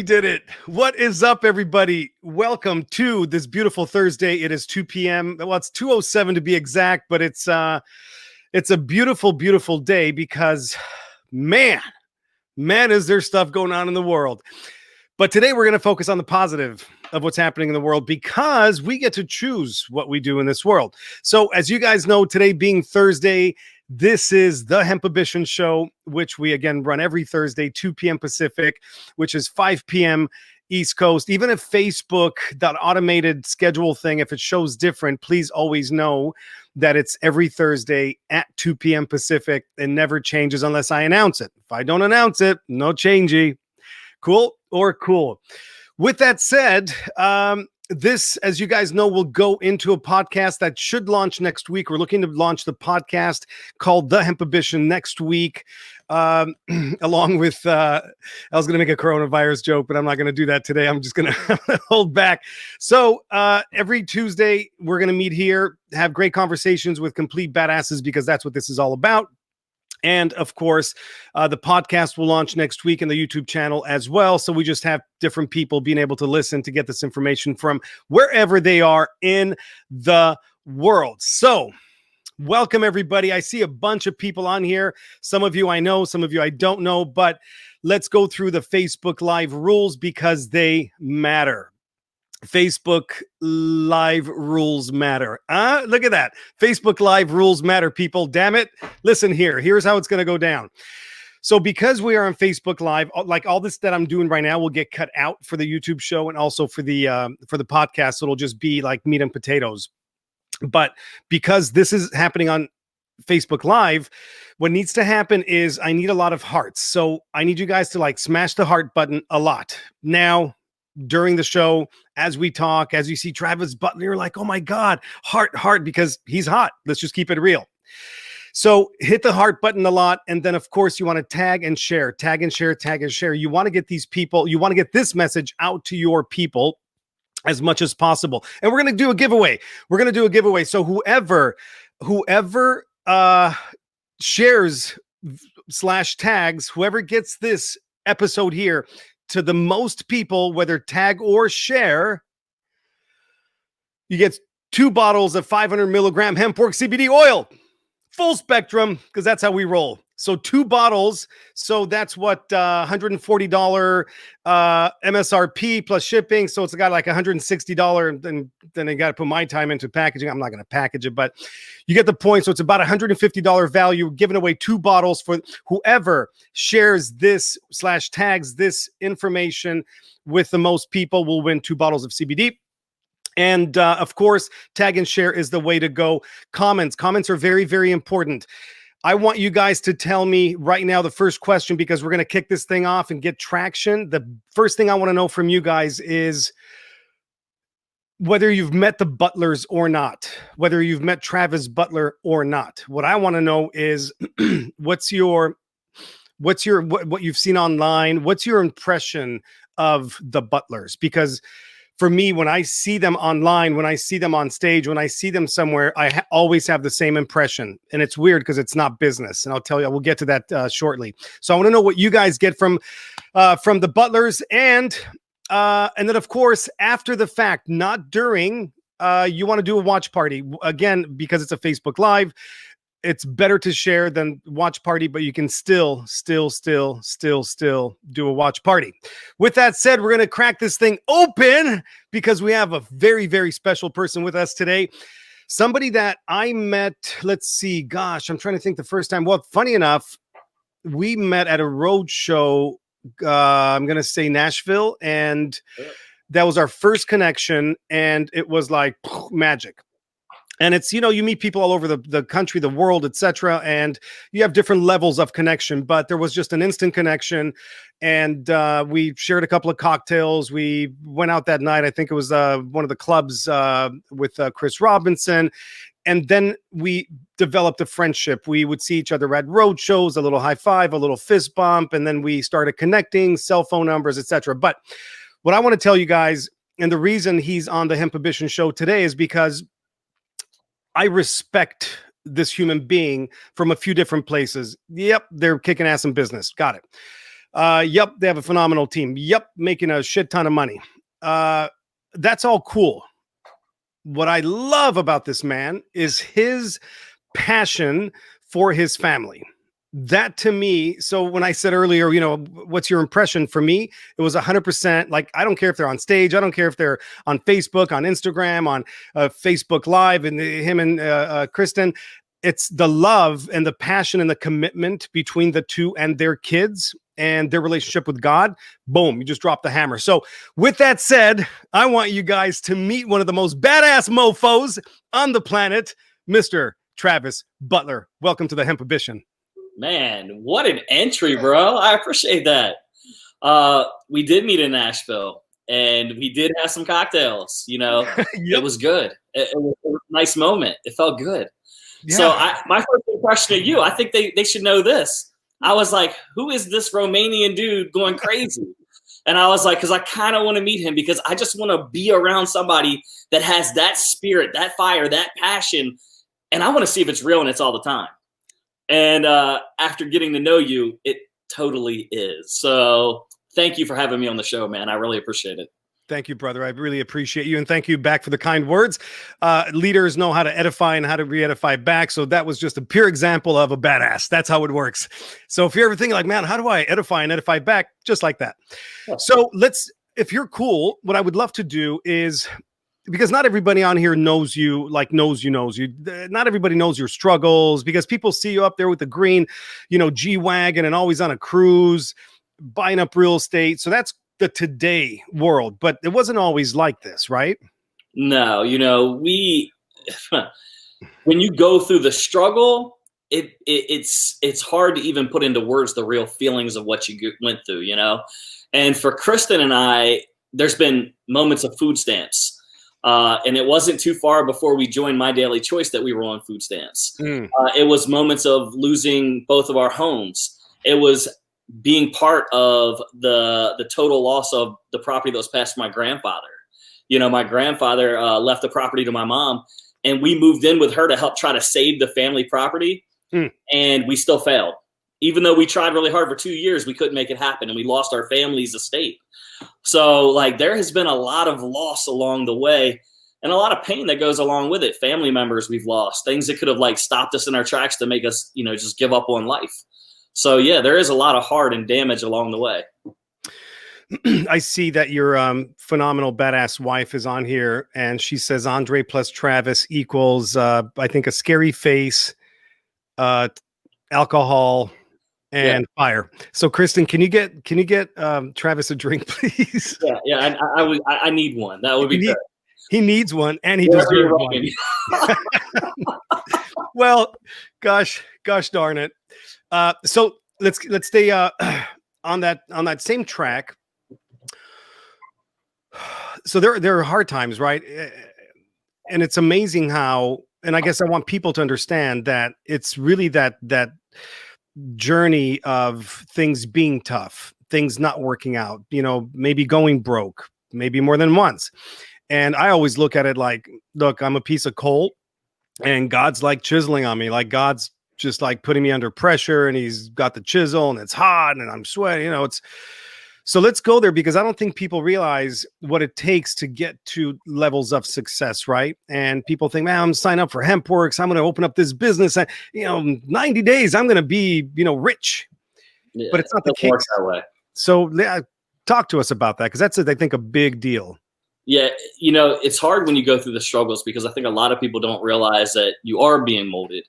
We did it. What is up, everybody? Welcome to this beautiful Thursday. It is 2 p.m. Well, it's 2:07 to be exact, but it's a beautiful, beautiful day because, man, is there stuff going on in the world. But today we're going to focus on the positive of what's happening in the world because we get to choose what we do in this world. So as you guys know, today being Thursday, this is the Hempibition show, which we again run every Thursday, 2 p.m. Pacific, which is 5 p.m. East Coast. Even if Facebook, that automated schedule thing, if it shows different, please always know that it's every Thursday at 2 p.m. Pacific and never changes unless I announce it. If I don't announce it, no changey. Cool or cool. With that said, this, as you guys know, will go into a podcast that should launch next week. We're looking to launch the podcast called The Hempibition next week, along with, I was going to make a coronavirus joke, but I'm not going to do that today. I'm just going to hold back. So every Tuesday, we're going to meet here, have great conversations with complete badasses because that's what this is all about. And of course, the podcast will launch next week in the YouTube channel as well. So we just have different people being able to listen to get this information from wherever they are in the world. So welcome, everybody. I see a bunch of people on here. Some of you I know, some of you I don't know, but let's go through the Facebook Live rules because they matter. Facebook Live rules matter. Look at that. Facebook Live rules matter, people. Damn it. Listen here. Here's how it's going to go down. So because we are on Facebook Live, like all this that I'm doing right now will get cut out for the YouTube show and also for the podcast. So it'll just be like meat and potatoes. But because this is happening on Facebook Live, what needs to happen is I need a lot of hearts. So I need you guys to like smash the heart button a lot. Now, during the show, as we talk, as you see Travis Butler, you're like, oh my God, heart, because he's hot. Let's just keep it real. So hit the heart button a lot. And then of course you want to tag and share. You want to get these people, you want to get this message out to your people as much as possible. And we're going to do a giveaway. So whoever shares / tags, whoever gets this episode here to the most people, whether tag or share, you get 2 bottles of 500 milligram hemp pork CBD oil, full spectrum, because that's how we roll. So 2 bottles. So that's what $140 MSRP plus shipping. So it's got like $160, and then I got to put my time into packaging. I'm not going to package it, but you get the point. So it's about $150 value, giving away 2 bottles for whoever shares this / tags this information with the most people will win 2 bottles of CBD. And of course, tag and share is the way to go. Comments are very, very important. I want you guys to tell me right now the first question because we're going to kick this thing off and get traction. The first thing I want to know from you guys is whether you've met the Butlers or not, whether you've met Travis Butler or not. What I want to know is what you've seen online? What's your impression of the Butlers? Because for me, when I see them online, when I see them on stage, when I see them somewhere, I always have the same impression. And it's weird because it's not business. And I'll tell you, we'll get to that shortly. So I want to know what you guys get from the Butlers. And then, of course, after the fact, not during, you want to do a watch party. Again, because it's a Facebook Live, it's better to share than watch party, but you can still do a watch party. With that said, we're going to crack this thing open because we have a very, very special person with us today. Somebody that I met, let's see, gosh, I'm trying to think the first time. Well, funny enough, we met at a road show, I'm going to say Nashville, and that was our first connection, and it was like magic. And it's, you know, you meet people all over the country, the world, etc., and you have different levels of connection. But there was just an instant connection, and we shared a couple of cocktails. We went out that night. I think it was one of the clubs with Chris Robinson. And then we developed a friendship. We would see each other at road shows, a little high five, a little fist bump, and then we started connecting, cell phone numbers, etc. But what I want to tell you guys, and the reason he's on the Hempibition show today is because I respect this human being from a few different places. Yep, they're kicking ass in business. Got it. Yep, they have a phenomenal team. Yep, making a shit ton of money. That's all cool. What I love about this man is his passion for his family. That to me, so when I said earlier, what's your impression? For me, it was 100%. Like, I don't care if they're on stage. I don't care if they're on Facebook, on Instagram, on Facebook Live, and him and Kristen. It's the love and the passion and the commitment between the two and their kids and their relationship with God. Boom, you just dropped the hammer. So with that said, I want you guys to meet one of the most badass mofos on the planet, Mr. Travis Butler. Welcome to the Hempibition. Man, what an entry, bro. I appreciate that. We did meet in Nashville, and we did have some cocktails. Yep. It was good. It was a nice moment. It felt good. Yeah. So my first impression of you, I think they should know this. I was like, who is this Romanian dude going crazy? And I was like, because I kind of want to meet him, because I just want to be around somebody that has that spirit, that fire, that passion. And I want to see if it's real and it's all the time. And after getting to know you, it totally is. So thank you for having me on the show, man. I really appreciate it. Thank you, brother. I really appreciate you. And thank you back for the kind words. Leaders know how to edify and how to re-edify back. So that was just a pure example of a badass. That's how it works. So if you're ever thinking like, man, how do I edify and edify back? Just like that. Yeah. So if you're cool, what I would love to do is, because not everybody on here knows you, like knows you. Not everybody knows your struggles, because people see you up there with the green, G-Wagon and always on a cruise, buying up real estate. So that's the today world, but it wasn't always like this, right? No, when you go through the struggle, it's hard to even put into words the real feelings of what you went through, And for Kristen and I, there's been moments of food stamps. And it wasn't too far before we joined My Daily Choice that we were on food stamps. It was moments of losing both of our homes. It was being part of the total loss of the property that was passed to my grandfather. My grandfather left the property to my mom, and we moved in with her to help try to save the family property. And we still failed. Even though we tried really hard for 2 years, we couldn't make it happen, and we lost our family's estate. So there has been a lot of loss along the way, and a lot of pain that goes along with it. Family members we've lost, things that could have stopped us in our tracks to make us, just give up on life. So yeah, there is a lot of heart and damage along the way. I see that your phenomenal badass wife is on here, and she says Andre plus Travis equals I think a scary face, alcohol, and fire. So Kristen, can you get Travis a drink, please? Yeah. I need one. That would be good. He needs one, and he deserves one. Well, gosh darn it. So let's stay on that same track. So there are hard times, right? And it's amazing how, and I guess I want people to understand that it's really that journey of things being tough, things not working out, maybe going broke, maybe more than once. And I always look at it like, look, I'm a piece of coal, and God's chiseling on me, God's just putting me under pressure, and he's got the chisel, and it's hot, and I'm sweating, so let's go there, because I don't think people realize what it takes to get to levels of success, right? And people think, man, I'm signing up for HempWorks, I'm going to open up this business, and 90 days, I'm going to be, rich. Yeah, but it's not the case. That way. So talk to us about that, because that's, I think, a big deal. Yeah, it's hard when you go through the struggles, because I think a lot of people don't realize that you are being molded.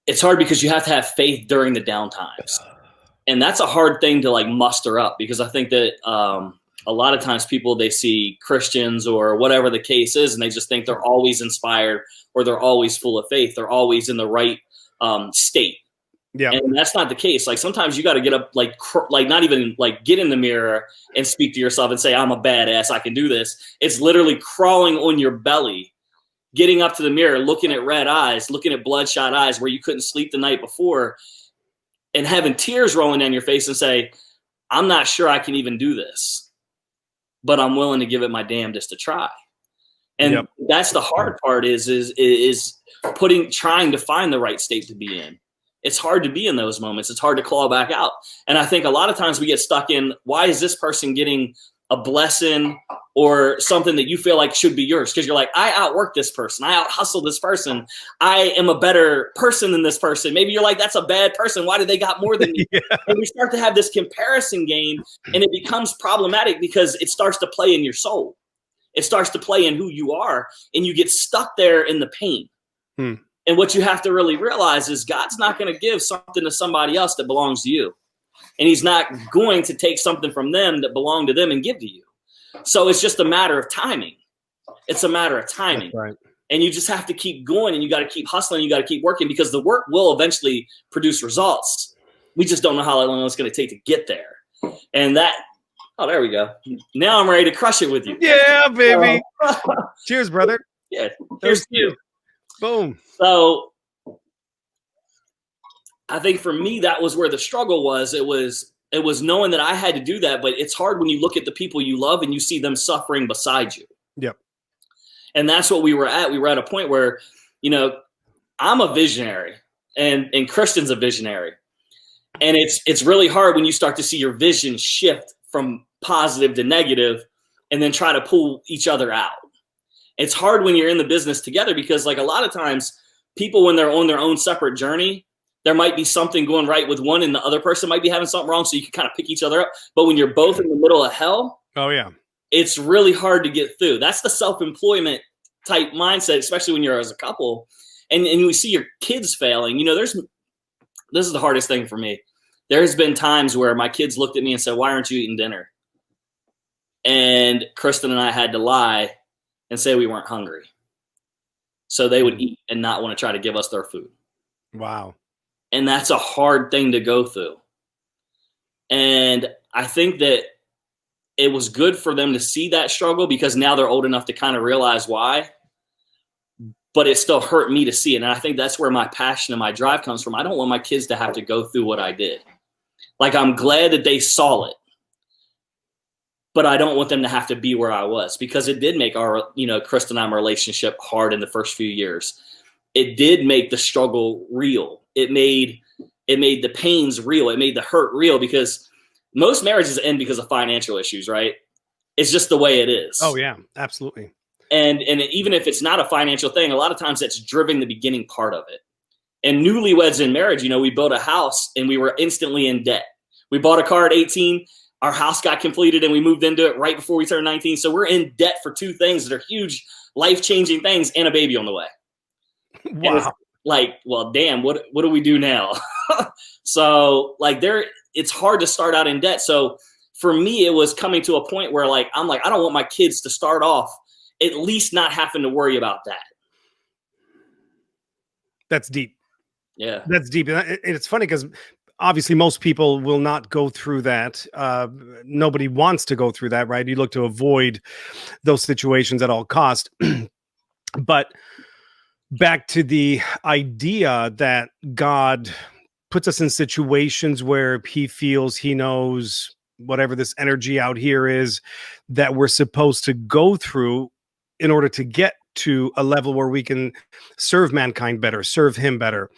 It's hard because you have to have faith during the downtimes. And that's a hard thing to muster up, because I think that a lot of times people, they see Christians or whatever the case is, and they just think they're always inspired, or they're always full of faith. They're always in the right state. Yeah. And that's not the case. Sometimes you got to get up, not even get in the mirror and speak to yourself and say, I'm a badass, I can do this. It's literally crawling on your belly, getting up to the mirror, looking at red eyes, looking at bloodshot eyes where you couldn't sleep the night before, and having tears rolling down your face and say, I'm not sure I can even do this, but I'm willing to give it my damnedest to try. And that's the hard part is trying to find the right state to be in. It's hard to be in those moments. It's hard to claw back out. And I think a lot of times we get stuck in, why is this person getting a blessing or something that you feel like should be yours? Because you're like, I outwork this person. I out hustle this person. I am a better person than this person. Maybe you're like, that's a bad person. Why do they got more than me? Yeah. And we start to have this comparison game, and it becomes problematic because it starts to play in your soul. It starts to play in who you are, and you get stuck there in the pain. And what you have to really realize is God's not going to give something to somebody else that belongs to you. And he's not going to take something from them that belonged to them and give to you. So it's just a matter of timing. It's a matter of timing. That's right. And you just have to keep going, and you got to keep hustling. You got to keep working, because the work will eventually produce results. We just don't know how long it's going to take to get there. And that, oh, there we go. Now I'm ready to crush it with you. Yeah, baby. Cheers, brother. Yeah. Here's to you. Boom. So I think for me, that was where the struggle was. It was knowing that I had to do that, but it's hard when you look at the people you love and you see them suffering beside you. Yep. And that's what we were at. We were at a point where, I'm a visionary and Christian's a visionary. And it's really hard when you start to see your vision shift from positive to negative and then try to pull each other out. It's hard when you're in the business together, because like a lot of times people, when they're on their own separate journey, there might be something going right with one and the other person might be having something wrong. So you can kind of pick each other up. But when you're both in the middle of hell, oh yeah, it's really hard to get through. That's the self-employment type mindset, especially when you're as a couple and you see your kids failing. This is the hardest thing for me. There's been times where my kids looked at me and said, "Why aren't you eating dinner?" And Kristen and I had to lie and say we weren't hungry. So they would eat and not want to try to give us their food. Wow. And that's a hard thing to go through. And I think that it was good for them to see that struggle, because now they're old enough to kind of realize why. But it still hurt me to see it. And I think that's where my passion and my drive comes from. I don't want my kids to have to go through what I did. Like, I'm glad that they saw it, but I don't want them to have to be where I was, because it did make our, Kristen and I relationship hard in the first few years. It did make the struggle real. It made the pains real. It made the hurt real, because most marriages end because of financial issues, right? It's just the way it is. Oh yeah, absolutely. And even if it's not a financial thing, a lot of times that's driven the beginning part of it. And newlyweds in marriage, we built a house and we were instantly in debt. We bought a car at 18. Our house got completed and we moved into it right before we turned 19. So we're in debt for two things that are huge, life-changing things, and a baby on the way. Wow. Like, well, damn, what do we do now? So it's hard to start out in debt. So for me, it was coming to a point where I'm like, I don't want my kids to start off at least not having to worry about that. That's deep. Yeah. That's deep. And it's funny because obviously most people will not go through that. Nobody wants to go through that, right? You look to avoid those situations at all cost. But back to the idea that God puts us in situations where he feels he knows whatever this energy out here is that we're supposed to go through in order to get to a level where we can serve mankind better, serve him better.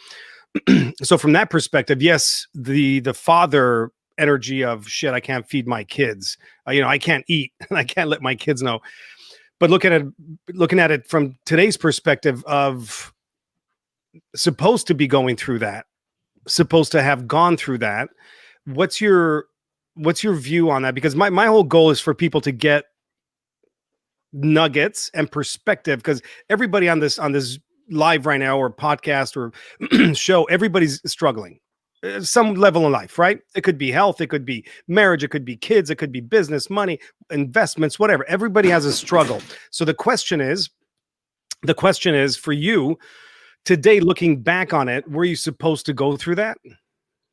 So from that perspective, yes, the father energy of shit, I can't feed my kids. I can't eat and I can't let my kids know. But looking at it from today's perspective of supposed to be going through that, supposed to have gone through that, what's your view on that? Because my whole goal is for people to get nuggets and perspective, because everybody on this live right now or podcast or show, everybody's struggling some level in life, right? It could be health, it could be marriage, it could be kids, it could be business, money, investments, whatever. Everybody has a struggle. So the question is for you today, looking back on it, were you supposed to go through that?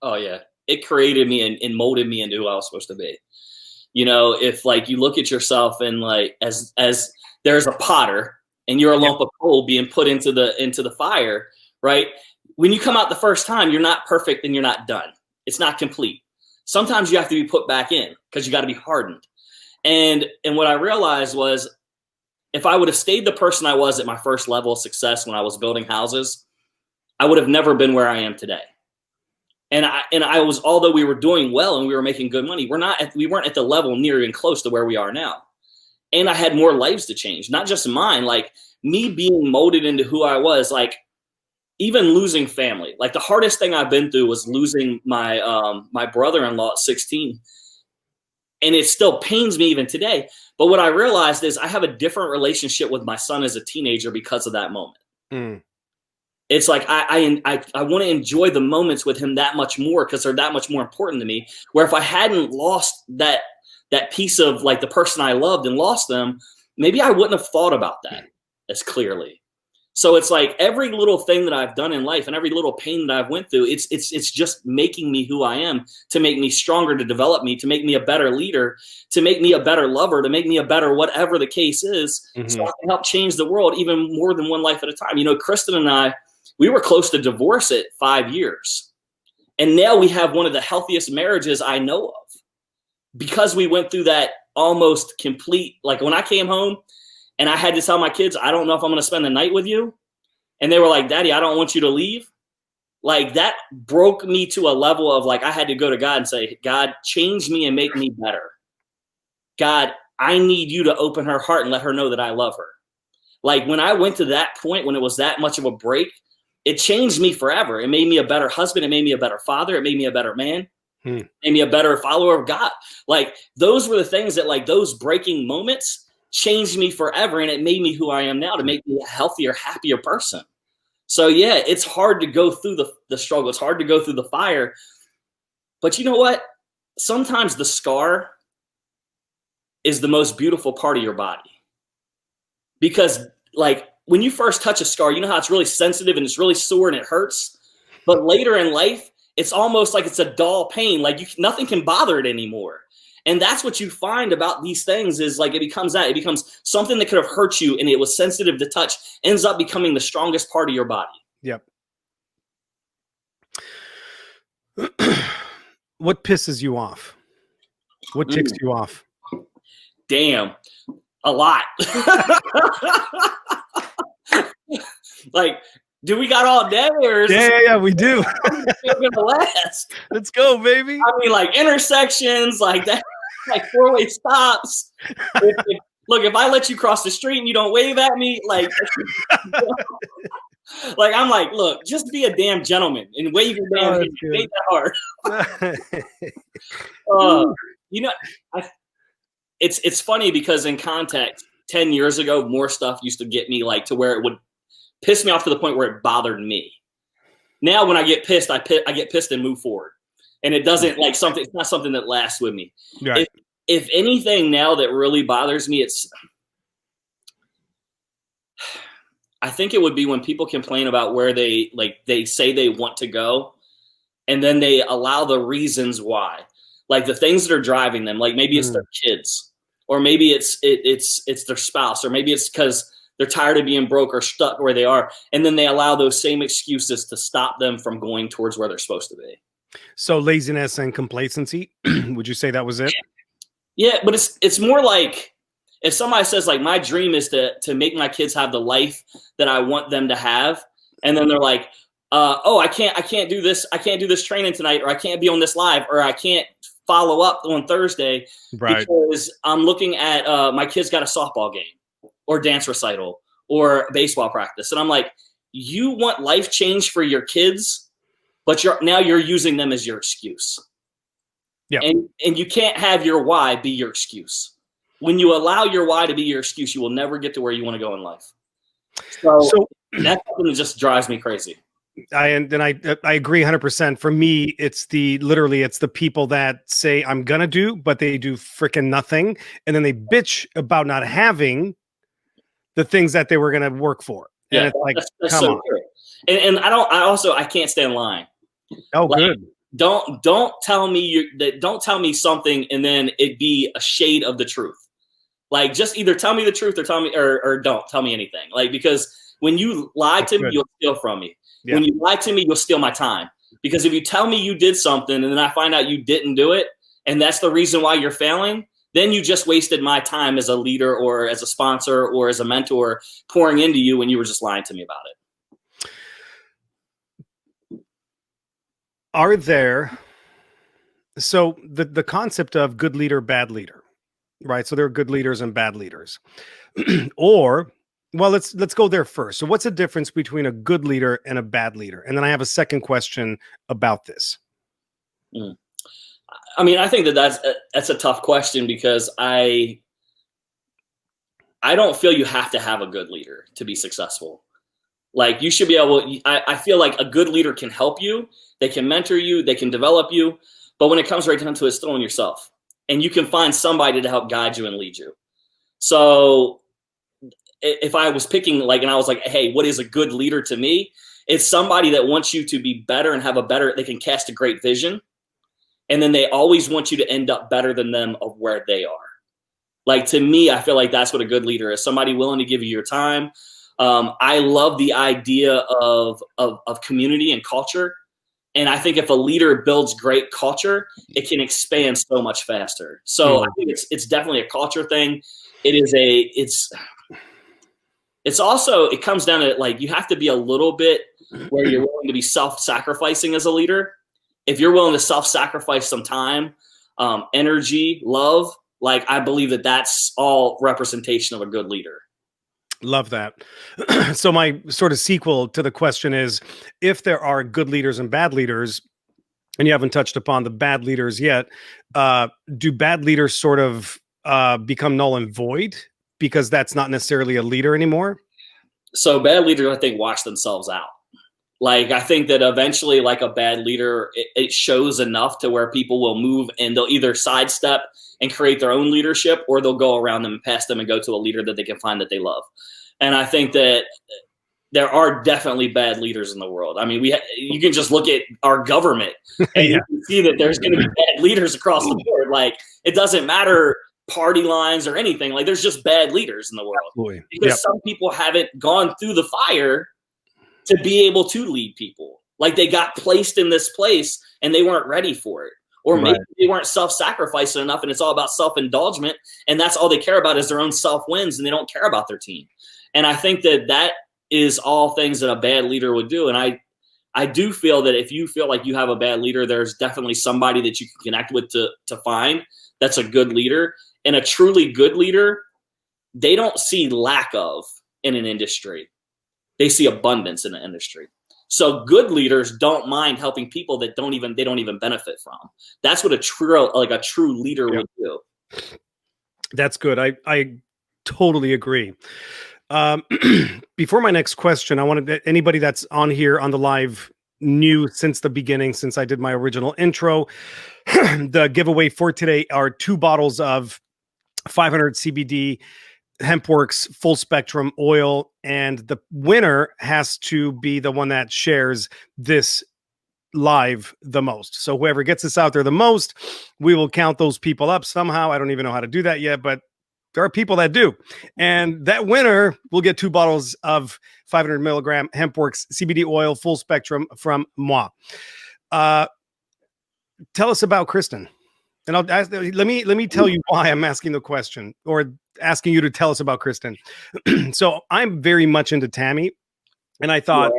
Oh yeah. It created me and molded me into who I was supposed to be. If you look at yourself and as there's a potter and you're a lump of coal being put into the fire, right? When you come out the first time, you're not perfect and you're not done. It's not complete. Sometimes you have to be put back in because you got to be hardened. And what I realized was, if I would have stayed the person I was at my first level of success when I was building houses, I would have never been where I am today. And I was, although we were doing well and we were making good money, we weren't at the level near and close to where we are now. And I had more lives to change, not just mine, like me being molded into who I was, like even losing family. Like the hardest thing I've been through was losing my my brother-in-law at 16. And it still pains me even today. But what I realized is I have a different relationship with my son as a teenager because of that moment. Mm. It's like I want to enjoy the moments with him that much more because they're that much more important to me. Where if I hadn't lost that piece of like the person I loved and lost them, maybe I wouldn't have thought about that as clearly. So it's like every little thing that I've done in life and every little pain that I've went through, it's just making me who I am, to make me stronger, to develop me, to make me a better leader, to make me a better lover, to make me a better whatever the case is, so I can help change the world even more than one life at a time. You know, Kristen and I, we were close to divorce at 5 years. And now we have one of the healthiest marriages I know of because we went through that almost complete, like when I came home and I had to tell my kids, I don't know if I'm going to spend the night with you. And they were like, Daddy, I don't want you to leave. Like that broke me to a level of like, I had to go to God and say, God, change me and make me better. God, I need you to open her heart and let her know that I love her. Like when I went to that point, when it was that much of a break, it changed me forever. It made me a better husband. It made me a better father. It made me a better man. It made me a better follower of God. Like those were the things that like those breaking moments changed me forever. And it made me who I am now, to make me a healthier, happier person. So yeah, it's hard to go through the struggle. It's hard to go through the fire. But you know what? Sometimes the scar is the most beautiful part of your body. Because like when you first touch a scar, you know how it's really sensitive and it's really sore and it hurts. But later in life, it's almost like it's a dull pain. Like nothing can bother it anymore. And that's what you find about these things is like it becomes something that could have hurt you and it was sensitive to touch, ends up becoming the strongest part of your body. Yep. What pisses you off? What ticks you off? Damn, a lot. Like, do we got all day? Or is yeah, we do. Gonna last? Let's go, baby. I mean, like intersections, like that, like four-way stops. Look, if I let you cross the street and you don't wave at me, like, like I'm like, look, just be a damn gentleman and wave your damn hand. It ain't that hard. You know, it's funny because in context, 10 years ago, more stuff used to get me like to where it would piss me off to the point where it bothered me. Now, when I get pissed, I get pissed and move forward. And it doesn't like something, it's not something that lasts with me. Right. If anything now that really bothers me, I think it would be when people complain about where they say they want to go and then they allow the reasons why, like the things that are driving them, like maybe it's their kids, or maybe it's their spouse, or maybe it's because they're tired of being broke or stuck where they are. And then they allow those same excuses to stop them from going towards where they're supposed to be. So laziness and complacency, would you say that was it? Yeah, but it's more like if somebody says like my dream is to make my kids have the life that I want them to have, and then they're like, oh, I can't do this. I can't do this training tonight, or I can't be on this live, or I can't follow up on Thursday because I'm looking at my kid's got a softball game or dance recital or baseball practice. And I'm like, you want life change for your kids, but you're using them as your excuse. Yeah. And you can't have your why be your excuse. When you allow your why to be your excuse, you will never get to where you want to go in life. So that's something that just drives me crazy. I agree 100%. For me, it's the people that say I'm gonna do, but they do freaking nothing, and then they bitch about not having the things that they were gonna work for. Yeah, and it's like, that's come so on. True. And I can't stand lying. Oh, like, good. Don't tell me something and then it be a shade of the truth. Like just either tell me the truth or tell me or don't tell me anything. Like because when you lie to me, you'll steal from me. Yeah. When you lie to me, you'll steal my time. Because if you tell me you did something and then I find out you didn't do it, and that's the reason why you're failing, then you just wasted my time as a leader or as a sponsor or as a mentor pouring into you when you were just lying to me about it. Are there, so the concept of good leader, bad leader, right? So there are good leaders and bad leaders. Or, well, let's go there first. So what's the difference between a good leader and a bad leader? And then I have a second question about this. Mm. I mean, I think that's a tough question because I don't feel you have to have a good leader to be successful. Like you should be able, I feel like a good leader can help you. They can mentor you. They can develop you. But when it comes right down to it, still on yourself. And you can find somebody to help guide you and lead you. So if I was picking and I was like, hey, what is a good leader to me? It's somebody that wants you to be better and have they can cast a great vision. And then they always want you to end up better than them of where they are. Like to me, I feel like that's what a good leader is. Somebody willing to give you your time. I love the idea of community and culture. And I think if a leader builds great culture, it can expand so much faster. So I think it's definitely a culture thing. It's also, it comes down to you have to be a little bit where you're willing to be self-sacrificing as a leader. If you're willing to self-sacrifice some time, energy, love, I believe that's all representation of a good leader. Love that. So my sort of sequel to the question is, if there are good leaders and bad leaders, and you haven't touched upon the bad leaders yet, do bad leaders sort of become null and void because that's not necessarily a leader anymore? So bad leaders, I think, wash themselves out. I think that eventually, a bad leader, it shows enough to where people will move and they'll either sidestep and create their own leadership, or they'll go around them and pass them and go to a leader that they can find that they love. And I think that there are definitely bad leaders in the world. I mean, you can just look at our government and you can see that there's going to be bad leaders across the board. It doesn't matter party lines or anything. There's just bad leaders in the world. Absolutely. Because some people haven't gone through the fire to be able to lead people. They got placed in this place and they weren't ready for it. Or maybe they weren't self-sacrificing enough and it's all about self-indulgence. And that's all they care about is their own self-wins and they don't care about their team. And I think that is all things that a bad leader would do. And I do feel that if you feel like you have a bad leader, there's definitely somebody that you can connect with to find that's a good leader. And a truly good leader, they don't see lack of in an industry. They see abundance in the industry. So good leaders don't mind helping people that they don't even benefit from. That's what a true leader would do. That's good. I totally agree. Before my next question, I wanted anybody that's on here on the live new since the beginning, since I did my original intro, the giveaway for today are 2 bottles of 500 CBD Hempworks full spectrum oil, and the winner has to be the one that shares this live the most. So whoever gets this out there the most, we will count those people up somehow. I don't even know how to do that yet, but there are people that do. And that winner will get 2 bottles of 500 milligram Hempworks CBD oil full spectrum from moi. Tell us about Kristen. And let me tell you why I'm asking the question, or asking you to tell us about Kristen. So I'm very much into Tammy, and I thought,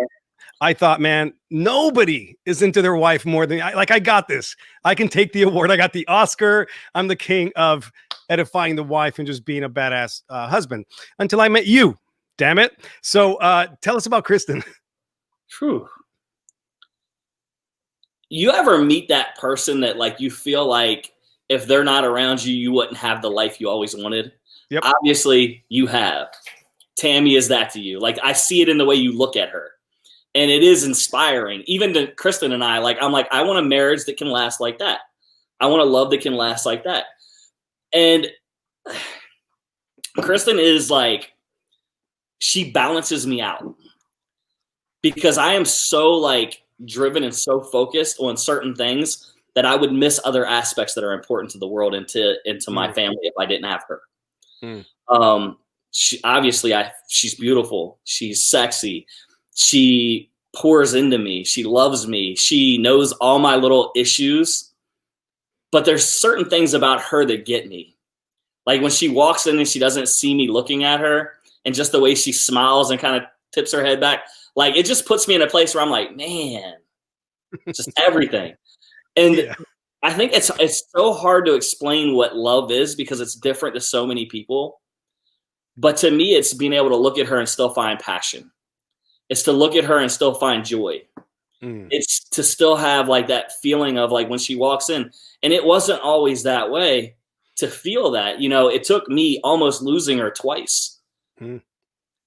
man, nobody is into their wife more than I got this. I can take the award. I got the Oscar. I'm the king of edifying the wife and just being a badass husband until I met you. Damn it. So tell us about Kristen. Whew. You ever meet that person that you feel like if they're not around you, you wouldn't have the life you always wanted? Yep. Obviously you have. Tammy is that to you. I see it in the way you look at her, and it is inspiring. Even to Kristen and I, I want a marriage that can last like that. I want a love that can last like that. And Kristen is she balances me out because I am so driven and so focused on certain things that I would miss other aspects that are important to the world and to my family if I didn't have her. She's beautiful. She's sexy. She pours into me. She loves me. She knows all my little issues, but there's certain things about her that get me. When she walks in and she doesn't see me looking at her, and just the way she smiles and kind of tips her head back, it just puts me in a place where I'm like, man, just everything. And Yeah. I think it's so hard to explain what love is because it's different to so many people. But to me, it's being able to look at her and still find passion. It's to look at her and still find joy. Mm. It's to still have like that feeling of like when she walks in, and it wasn't always that way to feel that, you know, it took me almost losing her twice. Mm.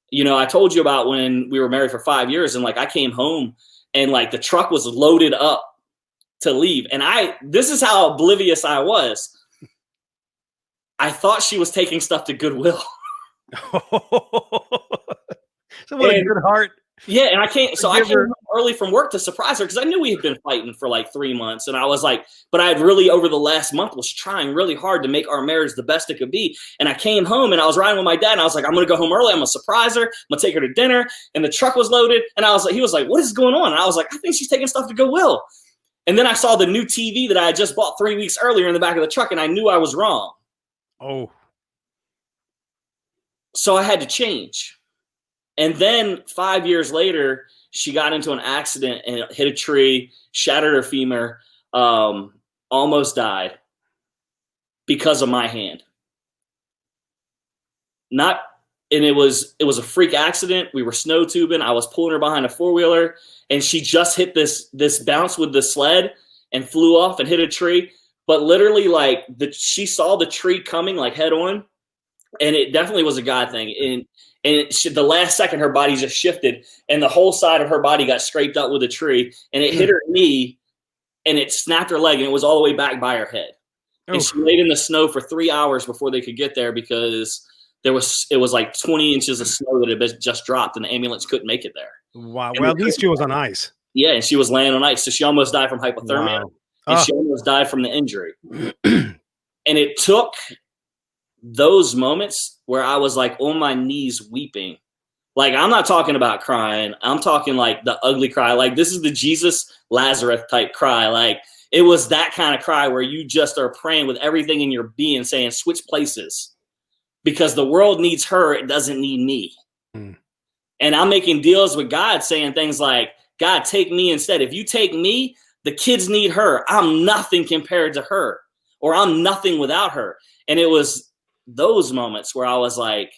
You know, I told you about when we were married for 5 years and like I came home and like the truck was loaded up to leave. And this is how oblivious I was. I thought she was taking stuff to Goodwill. So what a good heart. Yeah, and I came Forgive her. home early from work to surprise her because I knew we had been fighting for like 3 months, and I was like, but I had really over the last month was trying really hard to make our marriage the best it could be. And I came home and I was riding with my dad, and I was like, I'm gonna go home early. I'm gonna surprise her. I'm gonna take her to dinner. And the truck was loaded, and I was like, he was like, what is going on? And I was like, I think she's taking stuff to Goodwill. And then I saw the new TV that I had just bought 3 weeks earlier in the back of the truck, and I knew I was wrong. Oh. So I had to change. And then 5 years later, she got into an accident and hit a tree, shattered her femur, almost died because of my hand. And it was a freak accident. We were snow tubing. I was pulling her behind a four-wheeler, and she just hit this bounce with the sled and flew off and hit a tree. But literally, like she saw the tree coming like head on, and it definitely was a God thing. And the last second, her body just shifted, and the whole side of her body got scraped up with a tree, and it hit her knee, and it snapped her leg, and it was all the way back by her head. And she laid in the snow for 3 hours before they could get there because it was like 20 inches of snow that had just dropped, and the ambulance couldn't make it there. Wow. Well, at least she was on ice. Yeah, and she was laying on ice, so she almost died from hypothermia, and she almost died from the injury. And it took those moments where I was like on my knees weeping. Like, I'm not talking about crying. I'm talking like the ugly cry. Like, this is the Jesus Lazarus type cry. Like, it was that kind of cry where you just are praying with everything in your being, saying, switch places. Because the world needs her. It doesn't need me. Mm. And I'm making deals with God saying things like, God, take me instead. If you take me, the kids need her. I'm nothing compared to her, or I'm nothing without her. And it was those moments where I was like,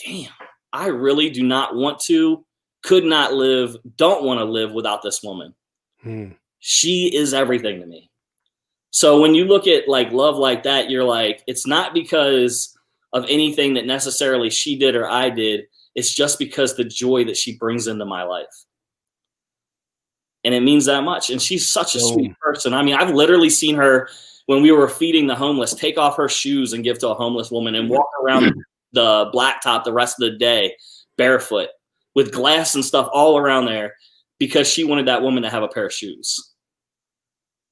damn, I really do not want to, could not live, don't want to live without this woman. She is everything to me. So when you look at like love like that, you're like, it's not because of anything that necessarily she did or I did. It's just because the joy that she brings into my life. And it means that much. And she's such a sweet person. I mean, I've literally seen her when we were feeding the homeless, take off her shoes and give to a homeless woman and walk around the blacktop the rest of the day barefoot with glass and stuff all around there because she wanted that woman to have a pair of shoes.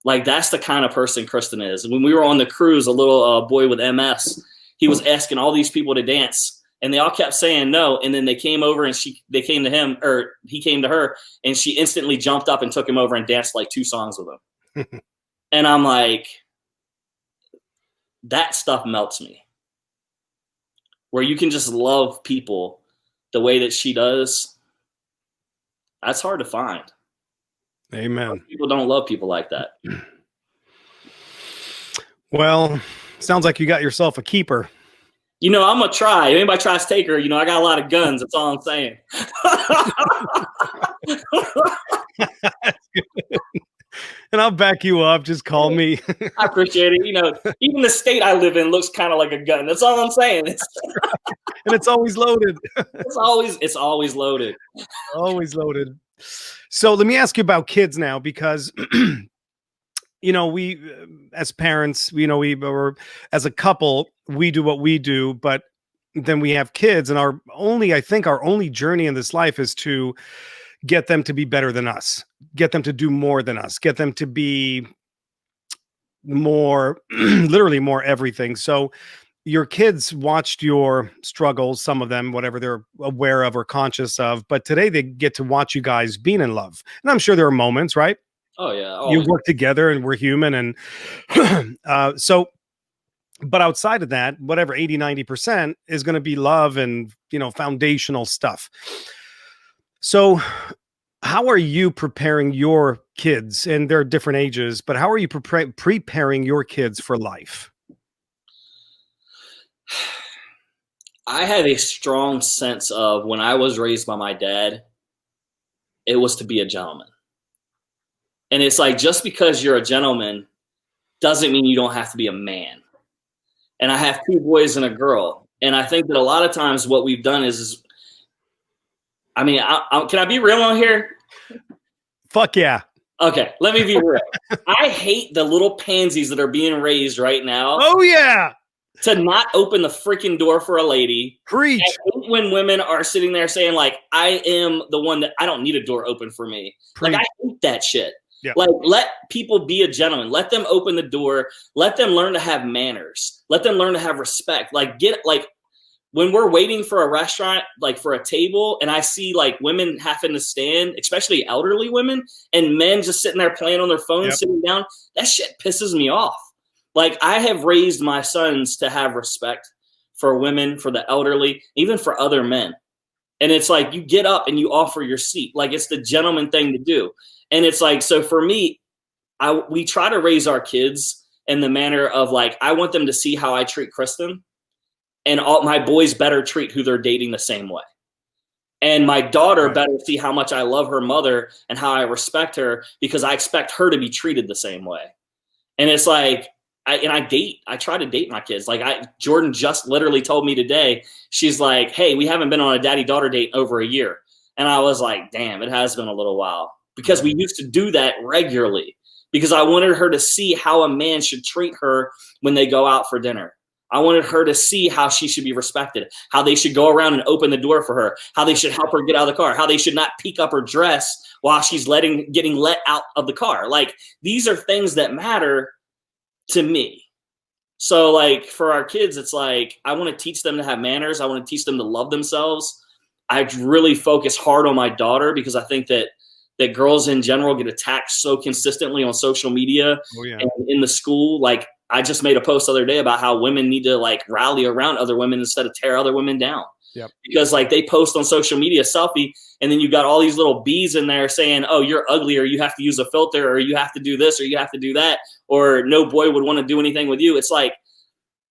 Like, that's the kind of person Kristen is. When we were on the cruise, a little boy with MS, he was asking all these people to dance, and they all kept saying no. And then they came over and they came to him, or he came to her, and she instantly jumped up and took him over and danced like 2 songs with him. And I'm like, that stuff melts me. Where you can just love people the way that she does, that's hard to find. Amen. Most people don't love people like that. Well, sounds like you got yourself a keeper. You know, I'm going to try. If anybody tries to take her, you know, I got a lot of guns. That's all I'm saying. That's good. And I'll back you up. Just call me. I appreciate it. You know, even the state I live in looks kind of like a gun. That's all I'm saying. And it's always loaded. It's always loaded. Always loaded. So let me ask you about kids now, because you know, we as parents, you know, or as a couple, we do what we do, but then we have kids, and our only journey in this life is to get them to be better than us, get them to do more than us, get them to be more, literally more everything. So your kids watched your struggles, some of them, whatever they're aware of or conscious of, but today they get to watch you guys being in love. And I'm sure there are moments, right? Oh yeah. Always. You work together and we're human. And but outside of that, whatever 80-90% is going to be love and, you know, foundational stuff. So how are you preparing your kids, and they're different ages, but how are you preparing your kids for life? I have a strong sense of when I was raised by my dad, it was to be a gentleman. And it's like, just because you're a gentleman doesn't mean you don't have to be a man. And I have 2 boys and a girl. And I think that a lot of times what we've done is I mean, can I be real on here? Fuck yeah. Okay, let me be real. I hate the little pansies that are being raised right now. Oh yeah. To not open the freaking door for a lady. Preach. I hate when women are sitting there saying, like, I am the one that I don't need a door open for me. Preach. Like, I hate that shit. Yeah. Like, let people be a gentleman. Let them open the door. Let them learn to have manners. Let them learn to have respect. Like, when we're waiting for a restaurant, like for a table, and I see like women having to stand, especially elderly women, and men just sitting there playing on their phones, sitting down, that shit pisses me off. Like, I have raised my sons to have respect for women, for the elderly, even for other men. And it's like, you get up and you offer your seat. Like, it's the gentleman thing to do. And it's like, so for me, we try to raise our kids in the manner of like, I want them to see how I treat Kristen, and all my boys better treat who they're dating the same way. And my daughter better see how much I love her mother and how I respect her, because I expect her to be treated the same way. And it's like, I try to date my kids. Like, Jordan just literally told me today, she's like, hey, we haven't been on a daddy-daughter date over a year. And I was like, damn, it has been a little while, because we used to do that regularly, because I wanted her to see how a man should treat her when they go out for dinner. I wanted her to see how she should be respected, how they should go around and open the door for her, how they should help her get out of the car, how they should not peek up her dress while she's getting let out of the car. Like, these are things that matter to me. So like, for our kids, it's like, I want to teach them to have manners. I want to teach them to love themselves. I really focus hard on my daughter, because I think that girls in general get attacked so consistently on social media and in the school. Like, I just made a post the other day about how women need to like rally around other women instead of tear other women down. Yep. Because like, they post on social media a selfie, and then you got all these little bees in there saying, oh, you're ugly, or you have to use a filter, or you have to do this, or you have to do that, or no boy would want to do anything with you. It's like,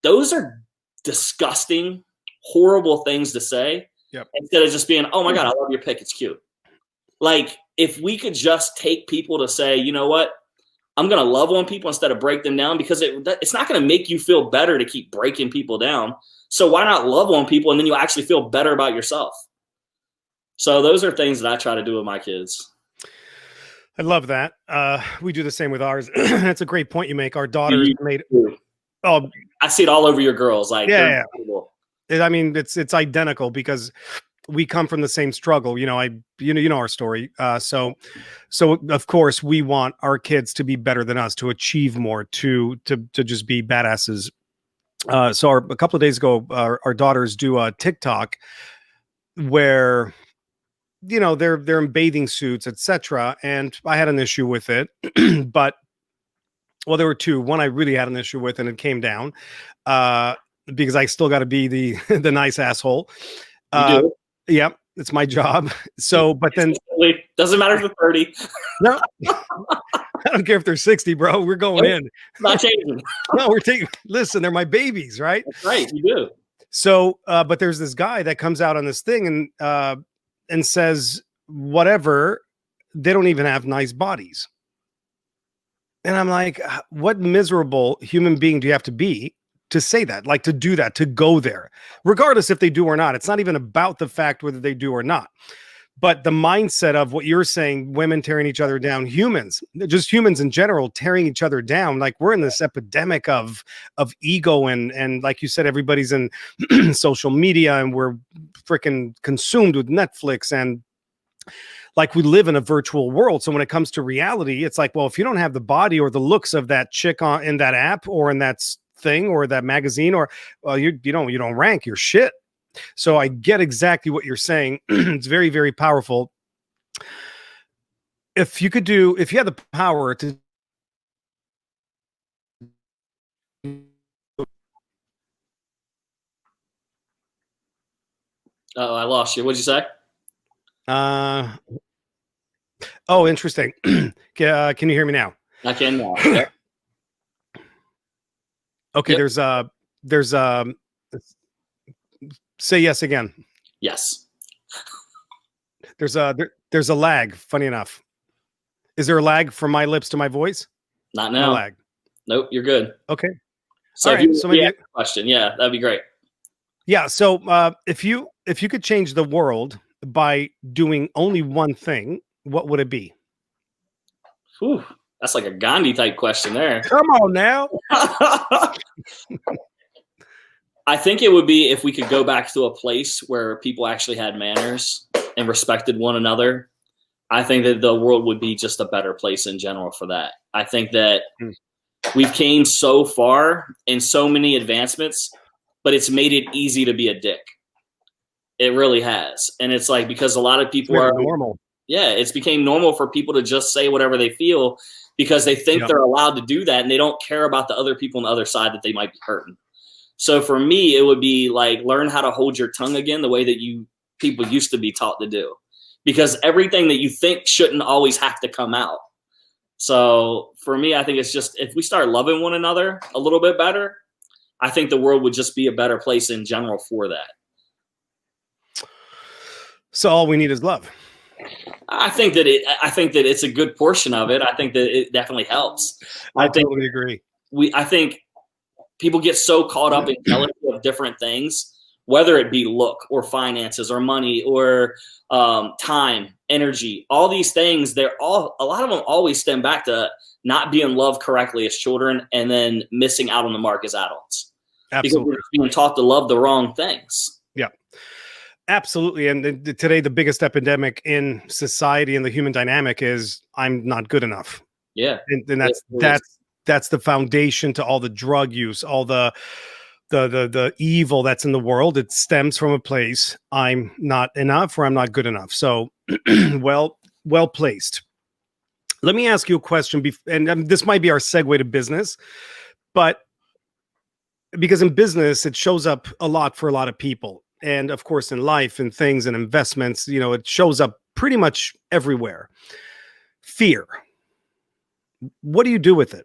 those are disgusting, horrible things to say. Yep. Instead of just being, oh my God, I love your pic, it's cute. Like, if we could just take people to say, you know what, I'm going to love on people instead of break them down, because it's not going to make you feel better to keep breaking people down. So why not love on people, and then you actually feel better about yourself? So those are things that I try to do with my kids. I love that. We do the same with ours. That's a great point you make. Our daughters made. Oh, I see it all over your girls. Like, yeah. I mean, it's identical, because we come from the same struggle. You know our story. So of course we want our kids to be better than us, to achieve more, to just be badasses. So a couple of days ago, our daughters do a TikTok where, they're in bathing suits, etc. And I had an issue with it, but there were 2. One I really had an issue with, and it came down because I still got to be the nice asshole. You do? Yeah, it's my job. So, but then doesn't matter if they're 30. No, I don't care if they're 60, bro. We're going in. It's not changing. No, listen, they're my babies, right? That's right, you do. So, but there's this guy that comes out on this thing and says whatever, they don't even have nice bodies. And I'm like, what miserable human being do you have to be to say that, like to do that, to go there, regardless if they do or not? It's not even about the fact whether they do or not, but the mindset of what you're saying, women tearing each other down, humans, just humans in general, tearing each other down. Like, we're in this epidemic of ego. And like you said, everybody's in social media, and we're freaking consumed with Netflix, and like, we live in a virtual world. So when it comes to reality, it's like, well, if you don't have the body or the looks of that chick in that app or in that thing or that magazine, or you don't rank, your shit. So I get exactly what you're saying. It's very, very powerful. If you had the power to I lost you. What'd you say? Oh, interesting. Can you hear me now? I can now. Yeah. Okay. Yep. There's say yes again. Yes. There's a lag. Funny enough, is there a lag from my lips to my voice? Not No now. lag. Nope. You're good. Okay. So All if you right. So maybe ask a question, yeah, that'd be great. yeah. So if you could change the world by doing only one thing, what would it be? Whew, that's like a Gandhi type question there. Come on now. I think it would be if we could go back to a place where people actually had manners and respected one another. I think that the world would be just a better place in general for that. I think that we've came so far in so many advancements, but it's made it easy to be a dick. It really has. And it's like, because a lot of people are normal. Yeah, it's became normal for people to just say whatever they feel because they think they're allowed to do that, and they don't care about the other people on the other side that they might be hurting. So for me, it would be like, learn how to hold your tongue again the way that people used to be taught to do, because everything that you think shouldn't always have to come out. So for me, I think it's just, if we start loving one another a little bit better, I think the world would just be a better place in general for that. So all we need is love. I think that it's a good portion of it. I think that it definitely helps. I totally agree. I think people get so caught up in jealousy of different things, whether it be look or finances or money or time, energy, all these things. A lot of them always stem back to not being loved correctly as children, and then missing out on the mark as adults. Absolutely. Because we're being taught to love the wrong things. Yeah. Absolutely. And today, the biggest epidemic in society and the human dynamic is I'm not good enough. Yeah. And that's the foundation to all the drug use, all the evil that's in the world. It stems from a place, I'm not enough or I'm not good enough. So well placed. Let me ask you a question. And this might be our segue to business, but because in business, it shows up a lot for a lot of people. And of course, in life and things and investments, it shows up pretty much everywhere. Fear. What do you do with it?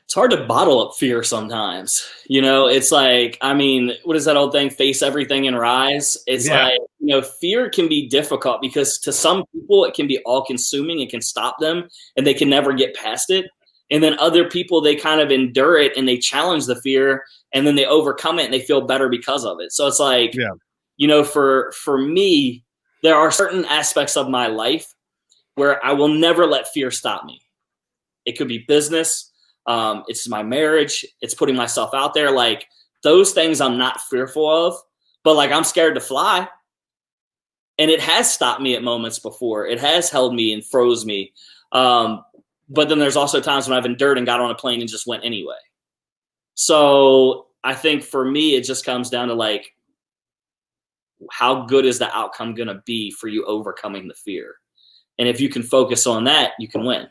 It's hard to bottle up fear sometimes. It's like, what is that old thing? Face everything and rise. It's like, fear can be difficult because to some people it can be all consuming. It can stop them and they can never get past it. And then other people, they kind of endure it and they challenge the fear and then they overcome it and they feel better because of it. So it's like, for me, there are certain aspects of my life where I will never let fear stop me. It could be business. It's my marriage. It's putting myself out there. Like those things I'm not fearful of, but like I'm scared to fly. And it has stopped me at moments before. It has held me and froze me. But then there's also times when I've endured and got on a plane and just went anyway. So I think for me, it just comes down to like, how good is the outcome going to be for you overcoming the fear? And if you can focus on that, you can win.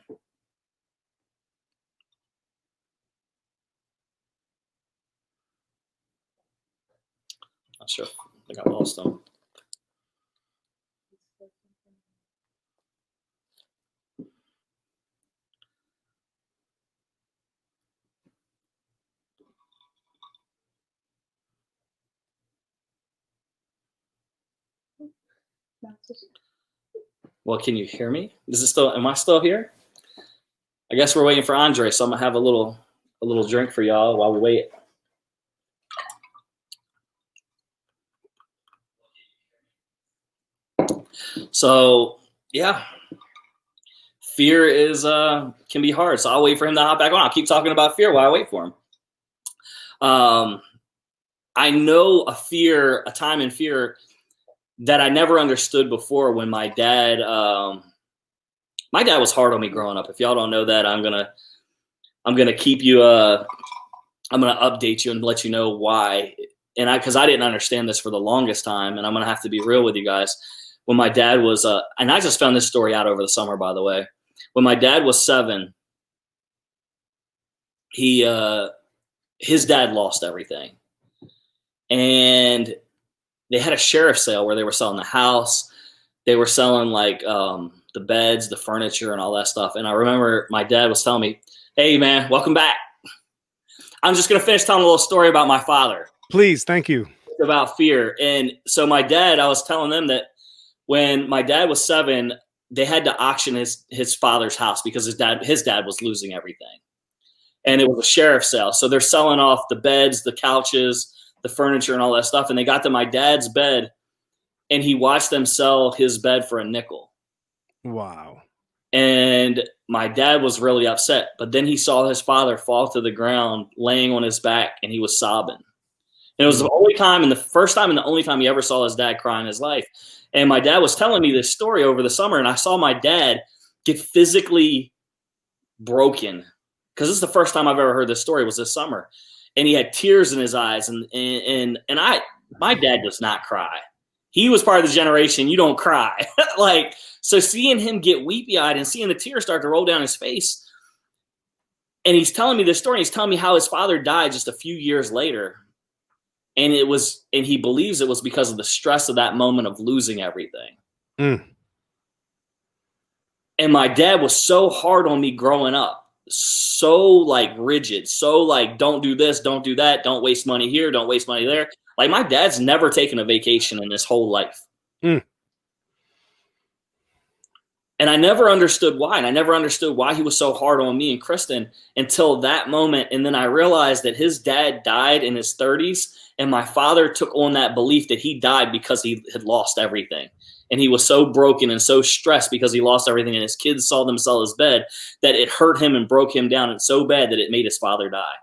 Not sure. I think I lost them. Well, can you hear me? Am I still here? I guess we're waiting for Andre, so I'm gonna have a little drink for y'all while we wait. So yeah, fear can be hard. So I'll wait for him to hop back on. I'll keep talking about fear while I wait for him. I know a time in fear that I never understood before when my dad was hard on me growing up. If y'all don't know that, I'm gonna keep you I'm gonna update you and let you know why. And because I didn't understand this for the longest time, and I'm gonna have to be real with you guys. When my dad was and I just found this story out over the summer, by the way. When my dad was 7, his dad lost everything. And they had a sheriff's sale where they were selling the house. they were selling like the beds, the furniture, and all that stuff. And I remember my dad was telling me, "Hey, man, welcome back." I'm just gonna finish telling a little story about my father. Please, thank you. About fear. And so my dad, I was telling them that when my dad was 7, they had to auction his father's house because his dad was losing everything. And it was a sheriff's sale. So they're selling off the beds, the couches, the furniture, and all that stuff. And they got to my dad's bed, and he watched them sell his bed for a nickel. Wow. And my dad was really upset. But then he saw his father fall to the ground, laying on his back, and he was sobbing. And it was the only time, and the first time and the only time he ever saw his dad cry in his life. And my dad was telling me this story over the summer, and I saw my dad get physically broken, because this is the first time I've ever heard this story, was this summer. And he had tears in his eyes. My dad does not cry. He was part of the generation, you don't cry. Like, so seeing him get weepy eyed and seeing the tears start to roll down his face. And he's telling me this story. He's telling me how his father died just a few years later. And he believes it was because of the stress of that moment of losing everything. And my dad was so hard on me growing up, so like rigid, so like, don't do this, don't do that, don't waste money here, don't waste money there. Like, my dad's never taken a vacation in his whole life. And I never understood why. And I never understood why he was so hard on me and Kristen until that moment. And then I realized that his dad died in his 30s. And my father took on that belief that he died because he had lost everything. And he was so broken and so stressed because he lost everything. And his kids saw them sell his bed that it hurt him and broke him down. And so bad that it made his father die.